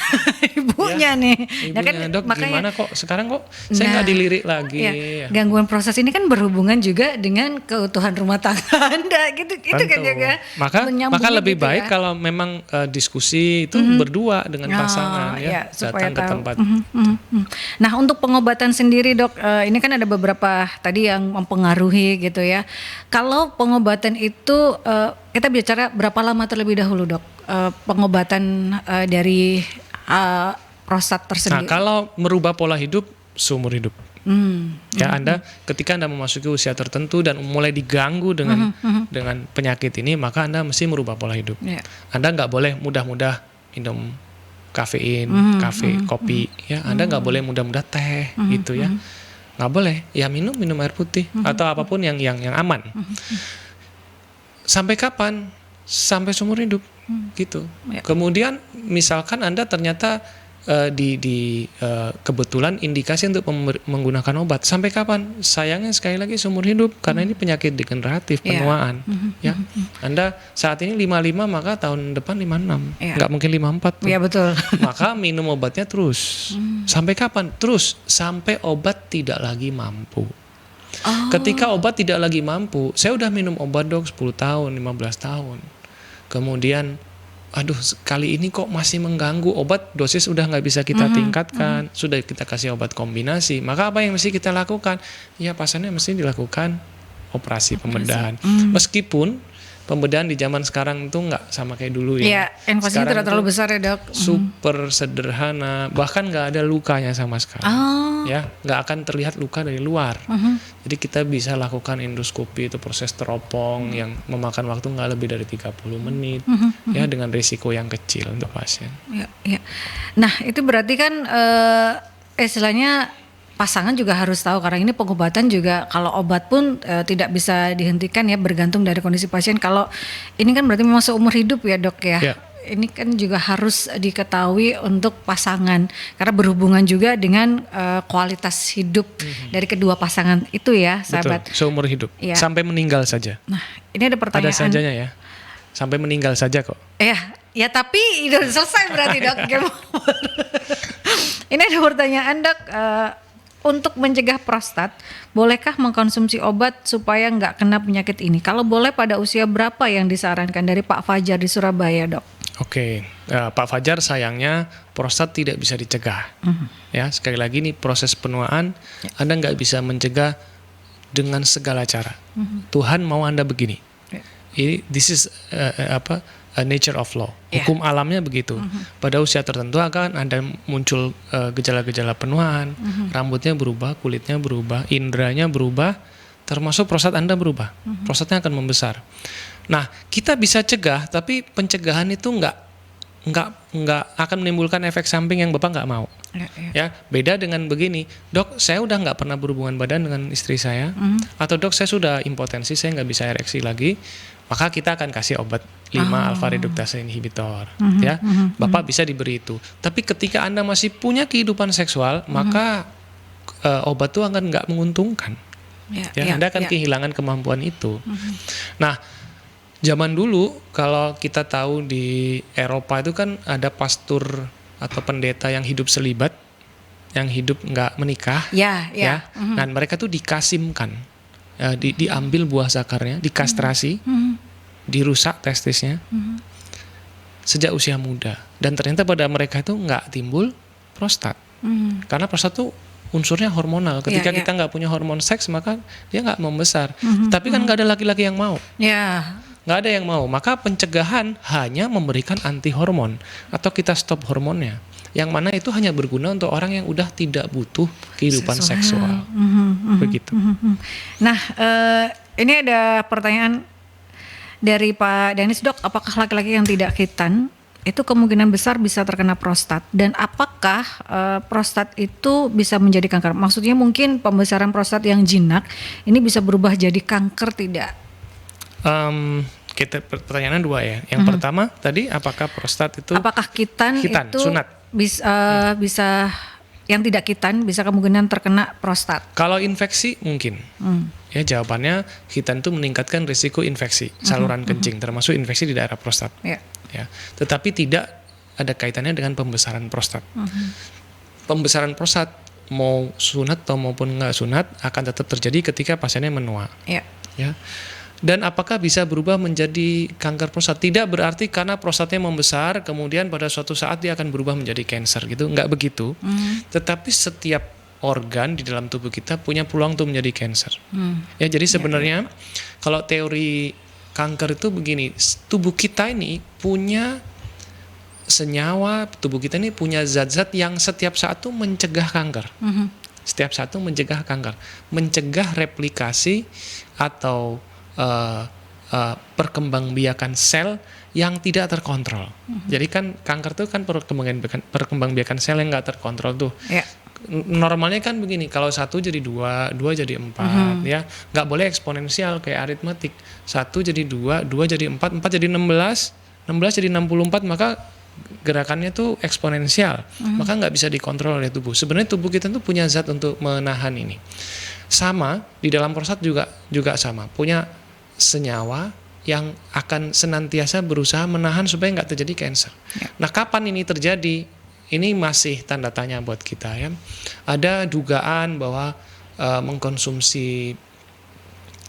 Ibunya nih. Ibunya, kan, Dok, makanya, gimana kok sekarang kok saya nggak dilirik lagi. Gangguan proses ini kan berhubungan juga dengan keutuhan rumah tangga Anda gitu kan juga. Maka lebih gitu baik kalau memang diskusi itu berdua dengan pasangan datang ke tempat. Nah, untuk pengobatan sendiri, Dok, ini kan ada beberapa tadi yang mempengaruhi gitu ya. Kalau pengobatan itu kita bicara berapa lama terlebih dahulu, Dok? Pengobatan dari prostat tersendiri. Nah, kalau merubah pola hidup seumur hidup. Anda ketika Anda memasuki usia tertentu dan mulai diganggu dengan penyakit ini, maka Anda mesti merubah pola hidup. Anda nggak boleh mudah-mudah minum kafein, kopi, ya. Anda nggak boleh mudah-mudah teh, gitu ya. Nggak boleh. Ya minum air putih atau apapun yang aman. Sampai kapan? Sampai seumur hidup, gitu. Kemudian misalkan Anda ternyata kebetulan indikasi untuk menggunakan obat. Sampai kapan? Sayangnya sekali lagi seumur hidup karena ini penyakit degeneratif penuaan. Ya, Anda saat ini 55 maka tahun depan 56, nggak mungkin 54. Iya betul. Maka minum obatnya terus. Sampai kapan? Terus sampai obat tidak lagi mampu. Ketika obat tidak lagi mampu, saya udah minum obat, Dok, 10 tahun, 15 tahun. Kemudian kali ini kok masih mengganggu, obat dosis udah nggak bisa kita tingkatkan, sudah kita kasih obat kombinasi, maka apa yang mesti kita lakukan? Ya pasalnya mesti dilakukan operasi pembedahan. Meskipun pembedahan di zaman sekarang itu nggak sama kayak dulu ya. Iya, invasinya tidak terlalu besar ya, Dok. Super sederhana, bahkan nggak ada lukanya sama sekali. Ya, nggak akan terlihat luka dari luar. Jadi kita bisa lakukan endoskopi, itu proses teropong yang memakan waktu nggak lebih dari 30 menit, ya dengan risiko yang kecil untuk pasien. Ya. Nah, itu berarti kan istilahnya pasangan juga harus tahu karena ini pengobatan juga kalau obat pun tidak bisa dihentikan ya, bergantung dari kondisi pasien. Kalau ini kan berarti memang seumur hidup ya, Dok ya. Ini kan juga harus diketahui untuk pasangan karena berhubungan juga dengan kualitas hidup dari kedua pasangan itu ya, sahabat. Betul, seumur hidup sampai meninggal saja. Nah, ini ada pertanyaan. Ada sajanya ya. Sampai meninggal saja kok. Ya tapi udah selesai berarti, Dok. Ini ada pertanyaan, Dok. Untuk mencegah prostat, bolehkah mengkonsumsi obat supaya nggak kena penyakit ini? Kalau boleh, pada usia berapa yang disarankan? Dari Pak Fajar di Surabaya, Dok. Oke, Pak Fajar, sayangnya prostat tidak bisa dicegah. Ya, sekali lagi nih proses penuaan Anda nggak bisa mencegah dengan segala cara. Tuhan mau Anda begini. This is a nature of law. Hukum alamnya begitu. Pada usia tertentu akan ada muncul gejala-gejala penuaan, rambutnya berubah, kulitnya berubah, indranya berubah, termasuk prostat Anda berubah. Prostatnya akan membesar. Nah, kita bisa cegah, tapi pencegahan itu nggak akan menimbulkan efek samping yang Bapak nggak mau. Ya, beda dengan begini, Dok, saya udah nggak pernah berhubungan badan dengan istri saya, atau Dok, saya sudah impotensi, saya nggak bisa ereksi lagi, maka kita akan kasih obat 5-alfa reduktase inhibitor. Ya, Bapak bisa diberi itu. Tapi ketika Anda masih punya kehidupan seksual, maka obat itu akan nggak menguntungkan. Anda akan kehilangan kemampuan itu. Nah, zaman dulu kalau kita tahu di Eropa itu kan ada pastor atau pendeta yang hidup selibat, yang hidup nggak menikah, dan mereka tuh dikasimkan, diambil buah zakarnya, dikastrasi, dirusak testisnya sejak usia muda, dan ternyata pada mereka itu nggak timbul prostat, karena prostat tuh unsurnya hormonal. Ketika kita nggak punya hormon seks, maka dia nggak membesar. Tapi kan nggak ada laki-laki yang mau. Nggak ada yang mau. Maka pencegahan hanya memberikan anti hormon atau kita stop hormonnya. Yang mana itu hanya berguna untuk orang yang udah tidak butuh kehidupan seksual. Begitu. Nah, ini ada pertanyaan dari Pak Danis, Dok, apakah laki-laki yang tidak khitan itu kemungkinan besar bisa terkena prostat, dan apakah prostat itu bisa menjadi kanker? Maksudnya mungkin pembesaran prostat yang jinak ini bisa berubah jadi kanker tidak? Kita pertanyaannya dua ya. Yang pertama tadi, apakah prostat itu apakah khitan itu sunat? Bisa yang tidak khitan bisa kemungkinan terkena prostat. Kalau infeksi mungkin. Ya, jawabannya khitan itu meningkatkan risiko infeksi saluran kencing, termasuk infeksi di daerah prostat. Ya, tetapi tidak ada kaitannya dengan pembesaran prostat. Pembesaran prostat mau sunat atau maupun nggak sunat akan tetap terjadi ketika pasiennya menua. Ya. Dan apakah bisa berubah menjadi kanker prostat? Tidak berarti karena prostatnya membesar kemudian pada suatu saat dia akan berubah menjadi kanker gitu, nggak begitu. Tetapi setiap organ di dalam tubuh kita punya peluang untuk menjadi kanker. Ya, jadi sebenarnya kalau teori kanker itu begini, tubuh kita ini punya senyawa, tubuh kita ini punya zat-zat yang setiap saat itu mencegah kanker. Setiap saat itu mencegah kanker, mencegah replikasi atau perkembangbiakan sel yang tidak terkontrol. Jadi kan kanker itu kan perkembangbiakan sel yang nggak terkontrol tuh. Normalnya kan begini, kalau 1 jadi 2, 2 jadi 4, ya nggak boleh eksponensial kayak aritmetik. 1 jadi 2, 2 jadi 4, 4 jadi 16, 16 jadi 64, maka gerakannya tuh eksponensial, maka nggak bisa dikontrol oleh tubuh. Sebenarnya tubuh kita tuh punya zat untuk menahan ini. Sama di dalam prostat juga sama, punya senyawa yang akan senantiasa berusaha menahan supaya nggak terjadi kanker. Nah, kapan ini terjadi? Ini masih tanda tanya buat kita ya. Ada dugaan bahwa mengkonsumsi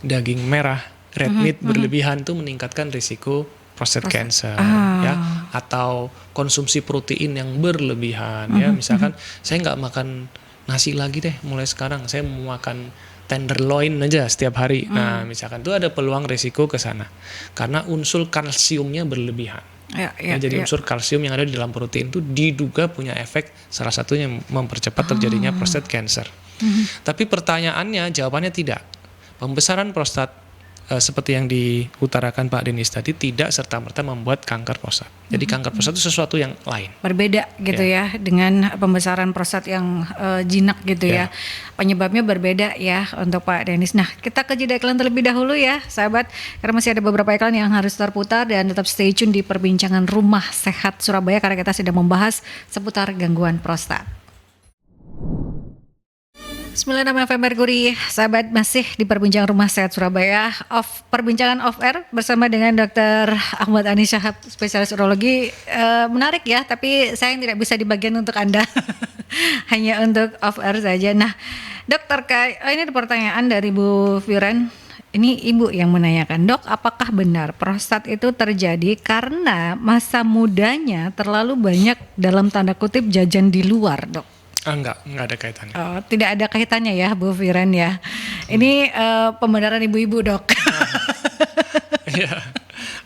daging merah, red meat berlebihan itu meningkatkan risiko prostat cancer, ya, atau konsumsi protein yang berlebihan, ya, misalkan saya nggak makan nasi lagi deh mulai sekarang, saya mau makan tenderloin aja setiap hari. Nah, misalkan itu ada peluang risiko ke sana karena unsur kalsiumnya berlebihan. Jadi unsur kalsium yang ada di dalam protein itu diduga punya efek, salah satunya mempercepat terjadinya prostat cancer. Tapi pertanyaannya, jawabannya tidak. Pembesaran prostat seperti yang diutarakan Pak Denis tadi tidak serta-merta membuat kanker prostat. Jadi kanker prostat itu sesuatu yang lain. Berbeda gitu ya dengan pembesaran prostat yang jinak gitu ya. Penyebabnya berbeda ya untuk Pak Denis. Nah, kita ke jeda iklan terlebih dahulu ya sahabat, karena masih ada beberapa iklan yang harus terputar, dan tetap stay tune di perbincangan Rumah Sehat Surabaya karena kita sedang membahas seputar gangguan prostat. 96 FM Merkuri, sahabat, masih di perbincangan Rumah Sehat Surabaya, perbincangan off air bersama dengan Dr. Ahmad Ani Syahab, spesialis urologi. Menarik ya, tapi saya tidak bisa di bagian untuk Anda, hanya untuk off air saja. Nah, Dokter, ini ada pertanyaan dari Bu Firen. Ini Ibu yang menanyakan, Dok, apakah benar prostat itu terjadi karena masa mudanya terlalu banyak dalam tanda kutip jajan di luar, Dok? Enggak ada kaitannya. Tidak ada kaitannya ya, Bu Firen ya. Ini pembenaran ibu-ibu, Dok. Iya,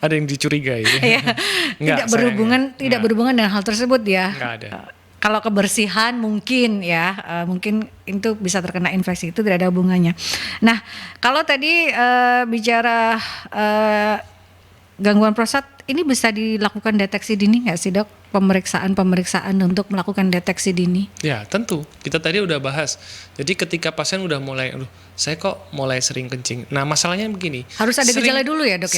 ada yang dicurigai. Tidak berhubungan dengan hal tersebut ya. Enggak ada. Kalau kebersihan mungkin ya, mungkin itu bisa terkena infeksi, itu tidak ada hubungannya. Nah, kalau tadi bicara gangguan prostat, ini bisa dilakukan deteksi dini nggak sih, Dok? Pemeriksaan untuk melakukan deteksi dini? Ya, tentu. Kita tadi udah bahas. Jadi ketika pasien udah mulai, saya kok mulai sering kencing. Nah, masalahnya begini. Harus ada gejala dulu ya, Dok?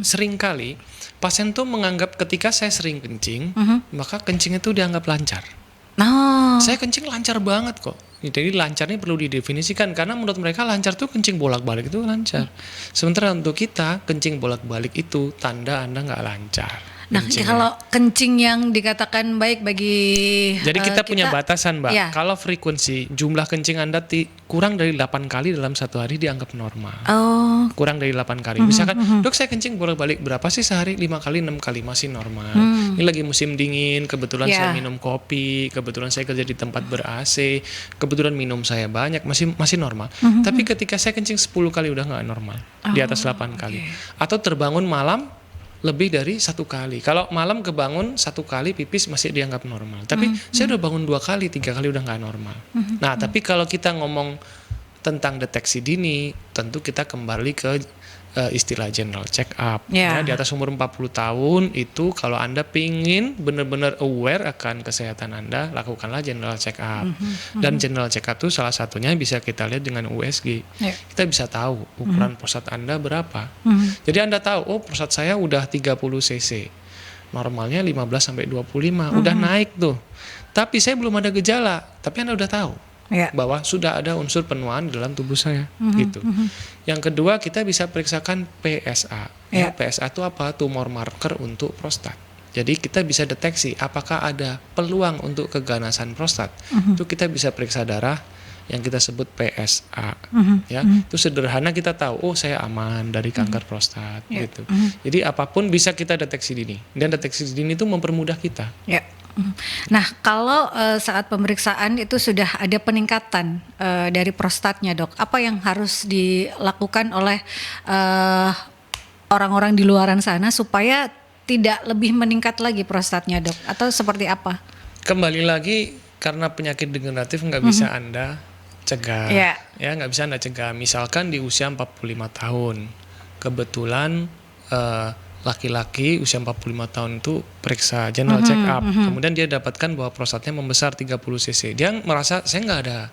Seringkali pasien tuh menganggap ketika saya sering kencing, maka kencingnya tuh dianggap lancar. Saya kencing lancar banget kok. Jadi lancarnya perlu didefinisikan, karena menurut mereka lancar tuh kencing bolak-balik itu lancar. Sementara untuk kita, kencing bolak-balik itu tanda Anda nggak lancar. Nah, kencingnya. kalau kencing yang dikatakan baik bagi Jadi kita punya batasan, Mbak. Iya. Kalau frekuensi jumlah kencing Anda kurang dari 8 kali dalam satu hari dianggap normal. Oh, Kurang dari 8 kali. Misalkan, dok saya kencing bolak-balik berapa sih sehari? 5 kali, 6 kali masih normal. Ini lagi musim dingin, kebetulan Ya. saya minum kopi, kebetulan saya kerja di tempat ber-AC, kebetulan minum saya banyak, masih normal. Tapi ketika saya kencing 10 kali udah nggak normal, di atas 8 kali. Atau terbangun malam lebih dari 1 kali. Kalau malam kebangun 1 kali pipis masih dianggap normal. Tapi saya udah bangun 2 kali, 3 kali udah nggak normal. Nah, tapi kalau kita ngomong tentang deteksi dini, tentu kita kembali ke istilah general check up. Ya. Ya, di atas umur 40 tahun itu kalau Anda pingin benar-benar aware akan kesehatan Anda, lakukanlah general check up. Dan general check up itu salah satunya bisa kita lihat dengan USG. Ya. Kita bisa tahu ukuran prostat Anda berapa. Jadi Anda tahu, oh prostat saya udah 30 cc. Normalnya 15 sampai 25, udah naik tuh. Tapi saya belum ada gejala, tapi Anda udah tahu ya. bahwa sudah ada unsur penuaan di dalam tubuh saya, gitu. Yang kedua, kita bisa periksakan PSA. Ya. PSA itu apa? Tumor marker untuk prostat. Jadi kita bisa deteksi apakah ada peluang untuk keganasan prostat. Itu kita bisa periksa darah yang kita sebut PSA. Ya, itu sederhana kita tahu, oh saya aman dari kanker prostat, gitu. Jadi apapun bisa kita deteksi dini. Dan deteksi dini itu mempermudah kita. Ya. Nah, kalau saat pemeriksaan itu sudah ada peningkatan dari prostatnya, dok, apa yang harus dilakukan oleh orang-orang di luaran sana supaya tidak lebih meningkat lagi prostatnya, dok? Atau seperti apa? Kembali lagi, karena penyakit degeneratif nggak bisa Anda cegah. Ya. Ya, nggak bisa Anda cegah. Misalkan di usia 45 tahun, kebetulan laki-laki usia 45 tahun itu periksa general check up, kemudian dia dapatkan bahwa prostatnya membesar 30 cc. Dia merasa saya nggak ada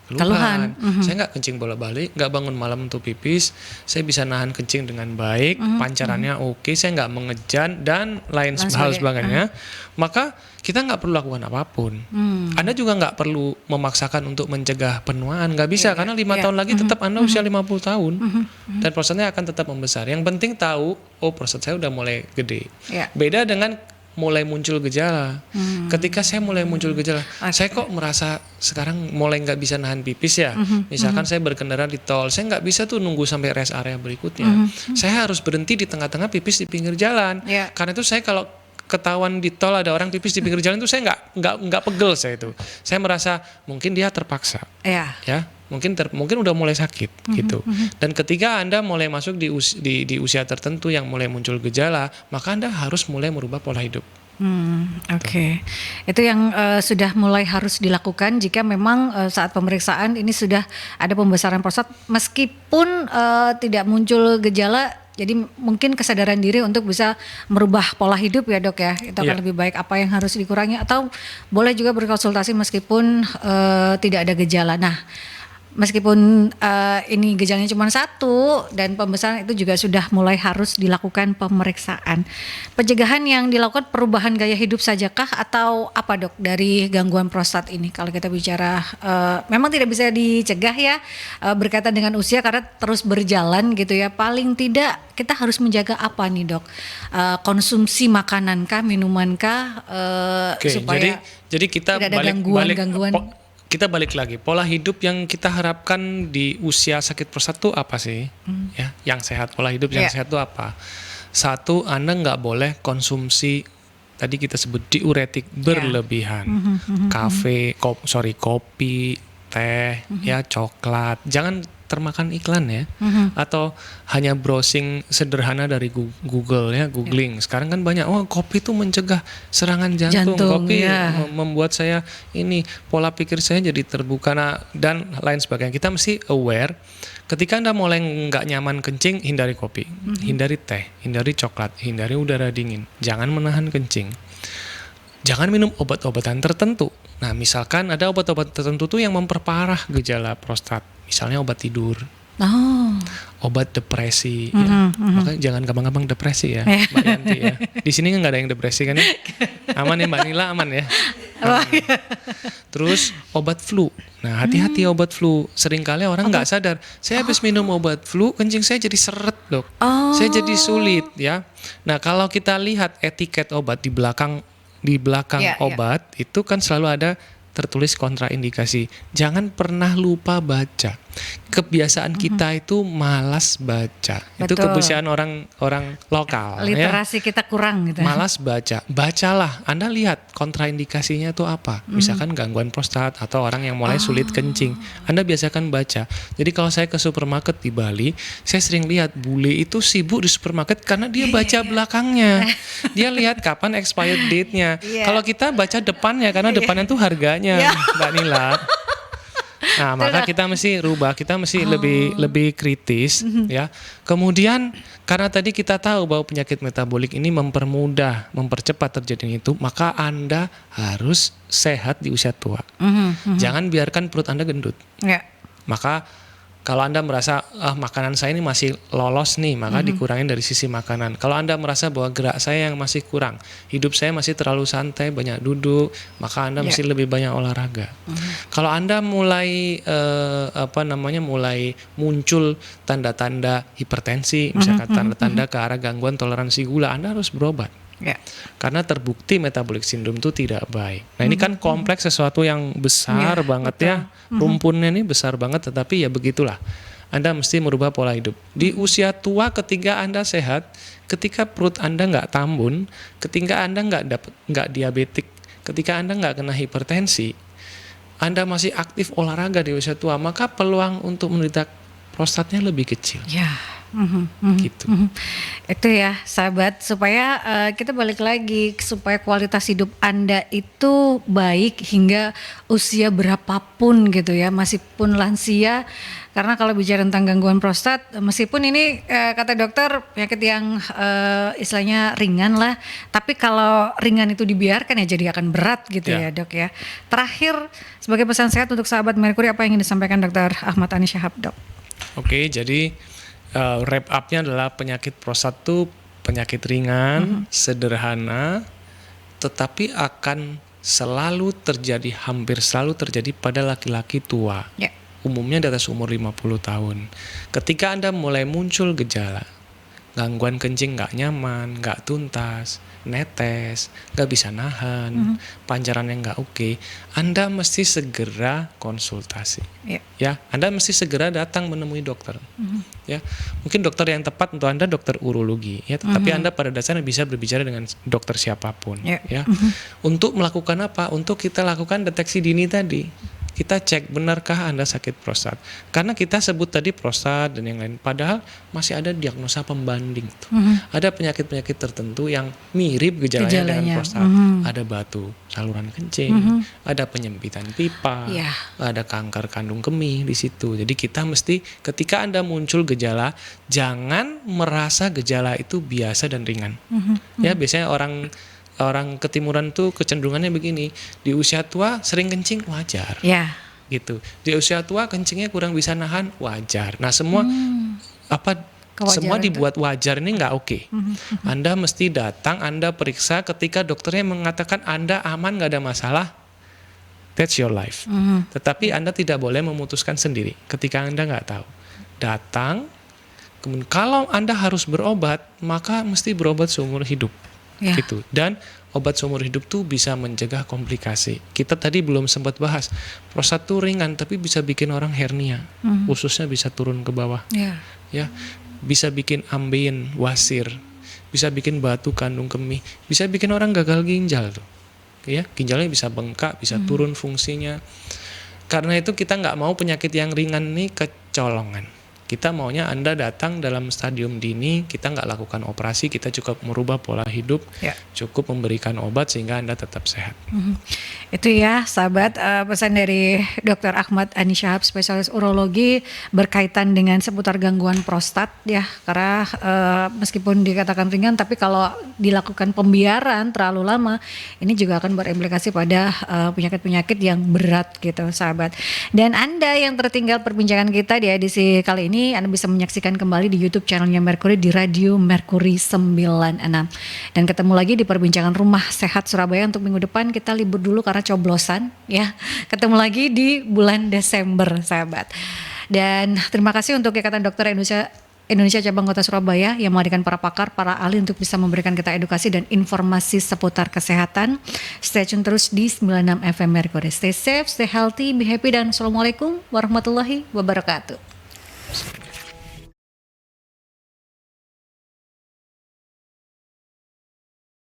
keluhan. Saya nggak kencing bolak-balik, nggak bangun malam untuk pipis, saya bisa nahan kencing dengan baik, pancarannya oke, saya nggak mengejan dan lain hal sebagainya. Maka kita nggak perlu lakukan apapun. Anda juga nggak perlu memaksakan untuk mencegah penuaan, nggak bisa, karena 5 tahun lagi tetap Anda usia 50 tahun dan prostatnya akan tetap membesar. Yang penting tahu, oh prostat saya udah mulai gede. Ya. Beda dengan mulai muncul gejala. Ketika saya mulai muncul gejala, saya kok merasa sekarang mulai nggak bisa nahan pipis ya. Misalkan saya berkendara di tol, saya nggak bisa tuh nunggu sampai rest area berikutnya. Saya harus berhenti di tengah-tengah pipis di pinggir jalan. Ya. Karena itu saya kalau ketahuan di tol ada orang pipis di pinggir jalan itu saya nggak pegel saya itu. Saya merasa mungkin dia terpaksa. Ya. Mungkin udah mulai sakit gitu. Dan ketika Anda mulai masuk di usia tertentu yang mulai muncul gejala, maka Anda harus mulai merubah pola hidup. Oke. Itu yang sudah mulai harus dilakukan jika memang saat pemeriksaan ini sudah ada pembesaran prostat meskipun tidak muncul gejala. Jadi mungkin kesadaran diri untuk bisa merubah pola hidup ya, dok ya. Itu akan lebih baik, apa yang harus dikurangi, atau boleh juga berkonsultasi meskipun tidak ada gejala. Nah, meskipun ini gejalanya cuma satu dan pembesaran, itu juga sudah mulai harus dilakukan pemeriksaan. Pencegahan yang dilakukan perubahan gaya hidup sajakah atau apa, dok, dari gangguan prostat ini? Kalau kita bicara memang tidak bisa dicegah ya berkaitan dengan usia karena terus berjalan gitu ya. Paling tidak kita harus menjaga apa nih, dok? Konsumsi makanankah, minumankah supaya jadi kita tidak ada gangguan. Kita balik lagi, pola hidup yang kita harapkan di usia sakit prostat itu apa sih? Ya, yang sehat, pola hidup yang sehat itu apa? Satu, Anda nggak boleh konsumsi, tadi kita sebut diuretik berlebihan. Kopi, teh, ya coklat. Jangan termakan iklan ya, atau hanya browsing sederhana dari Google ya, googling. Sekarang kan banyak, oh kopi itu mencegah serangan jantung kopi membuat saya ini pola pikir saya jadi terbuka dan lain sebagainya. Kita mesti aware. Ketika Anda mulai nggak nyaman kencing, hindari kopi, hindari teh, hindari coklat, hindari udara dingin. Jangan menahan kencing. Jangan minum obat-obatan tertentu. Nah, misalkan ada obat-obat tertentu tuh yang memperparah gejala prostat. Misalnya obat tidur, obat depresi. Ya. Makanya jangan gampang-gampang depresi ya, Mbak Yanti ya. Di sini nggak ada yang depresi kan ya? Aman ya Mbak Nila, aman ya? Terus obat flu. Nah, hati-hati obat flu. Seringkali orang nggak sadar. Saya habis minum obat flu, kencing saya jadi seret, Dok. Saya jadi sulit, ya. Nah, kalau kita lihat etiket obat di belakang obat itu kan selalu ada tertulis kontraindikasi. Jangan pernah lupa baca. Kebiasaan kita itu malas baca. Betul. Itu kebiasaan orang lokal. Literasi kita kurang gitu. Malas baca. Bacalah. Anda lihat kontraindikasinya itu apa. Misalkan gangguan prostat atau orang yang mulai sulit kencing. Anda biasakan baca. Jadi kalau saya ke supermarket di Bali, saya sering lihat bule itu sibuk di supermarket karena dia baca belakangnya. Dia lihat kapan expired date-nya. Kalau kita baca depannya karena depannya tuh harganya, Mbak Nila. Nah, maka kita mesti rubah, kita mesti lebih kritis, ya. Kemudian karena tadi kita tahu bahwa penyakit metabolik ini mempercepat terjadinya itu, maka Anda harus sehat di usia tua. Jangan biarkan perut Anda gendut. Maka kalau Anda merasa makanan saya ini masih lolos nih, maka dikurangin dari sisi makanan. Kalau Anda merasa bahwa gerak saya yang masih kurang, hidup saya masih terlalu santai, banyak duduk, maka Anda mesti lebih banyak olahraga. Kalau Anda mulai mulai muncul tanda-tanda hipertensi, misalkan tanda-tanda ke arah gangguan toleransi gula, Anda harus berobat. Karena terbukti metabolic syndrome itu tidak baik. Nah, ini kan kompleks, sesuatu yang besar banget, betul. Ya. Rumpunnya ini besar banget, tetapi ya begitulah. Anda mesti merubah pola hidup. Di usia tua, ketika Anda sehat, ketika perut Anda nggak tambun, ketika Anda nggak diabetik, ketika Anda nggak kena hipertensi, Anda masih aktif olahraga di usia tua, maka peluang untuk menderita prostatnya lebih kecil. Gitu. Itu ya sahabat, supaya kita balik lagi, supaya kualitas hidup Anda itu baik hingga usia berapapun gitu ya, meskipun lansia. Karena kalau bicara tentang gangguan prostat, meskipun ini kata dokter penyakit yang istilahnya ringan lah, tapi kalau ringan itu dibiarkan ya jadi akan berat gitu ya Dok ya. Terakhir, sebagai pesan sehat untuk sahabat Merkuri, apa yang ingin disampaikan Dr. Ahmad Ani Syahab, Dok? Oke, jadi wrap up-nya adalah penyakit prostat itu penyakit ringan, sederhana, tetapi akan hampir selalu terjadi pada laki-laki tua. Umumnya di atas umur 50 tahun. Ketika Anda mulai muncul gejala, gangguan kencing nggak nyaman, nggak tuntas, netes, nggak bisa nahan, pancarannya nggak oke, Anda mesti segera konsultasi. Ya, Anda mesti segera datang menemui dokter. Ya, mungkin dokter yang tepat untuk Anda dokter urologi. Ya, tetapi Anda pada dasarnya bisa berbicara dengan dokter siapapun. Ya, untuk melakukan apa? Untuk kita lakukan deteksi dini tadi. Kita cek benarkah Anda sakit prostat. Karena kita sebut tadi prostat dan yang lain. Padahal masih ada diagnosa pembanding. Ada penyakit-penyakit tertentu yang mirip gejalanya dengan prostat. Ada batu saluran kencing, ada penyempitan pipa, ada kanker kandung kemih di situ. Jadi kita mesti ketika Anda muncul gejala, jangan merasa gejala itu biasa dan ringan. Ya, biasanya orang ketimuran tuh kecenderungannya begini, di usia tua sering kencing wajar, gitu. Di usia tua kencingnya kurang bisa nahan wajar. Nah, semua semua dibuat wajar ini nggak oke. Anda mesti datang, Anda periksa, ketika dokternya mengatakan Anda aman, nggak ada masalah, that's your life. Tetapi Anda tidak boleh memutuskan sendiri ketika Anda nggak tahu. Datang, kemudian kalau Anda harus berobat, maka mesti berobat seumur hidup. Gitu. Dan obat seumur hidup tuh bisa mencegah komplikasi. Kita tadi belum sempat bahas, prostat tuh ringan tapi bisa bikin orang hernia, ususnya bisa turun ke bawah, ya, bisa bikin ambeien, wasir, bisa bikin batu kandung kemih, bisa bikin orang gagal ginjal tuh, ya, ginjalnya bisa bengkak, bisa turun fungsinya. Karena itu kita nggak mau penyakit yang ringan nih kecolongan. Kita maunya Anda datang dalam stadium dini, kita nggak lakukan operasi, kita cukup merubah pola hidup, cukup memberikan obat sehingga Anda tetap sehat. Itu ya sahabat, pesan dari Dr. Ahmad Ani Syahab, spesialis urologi berkaitan dengan seputar gangguan prostat ya. Karena meskipun dikatakan ringan, tapi kalau dilakukan pembiaran terlalu lama, ini juga akan berimplikasi pada penyakit-penyakit yang berat gitu sahabat. Dan Anda yang tertinggal perbincangan kita di edisi kali ini, ini Anda bisa menyaksikan kembali di YouTube channelnya Mercury di Radio Mercury 96. Dan ketemu lagi di perbincangan Rumah Sehat Surabaya. Untuk minggu depan kita libur dulu karena coblosan ya. Ketemu lagi di bulan Desember, sahabat. Dan terima kasih untuk Ikatan Dokter Indonesia Cabang Kota Surabaya yang menghadirkan para pakar, para ahli untuk bisa memberikan kita edukasi dan informasi seputar kesehatan. Stay tune terus di 96 FM Mercury. Stay safe, stay healthy, be happy, dan Assalamualaikum warahmatullahi wabarakatuh.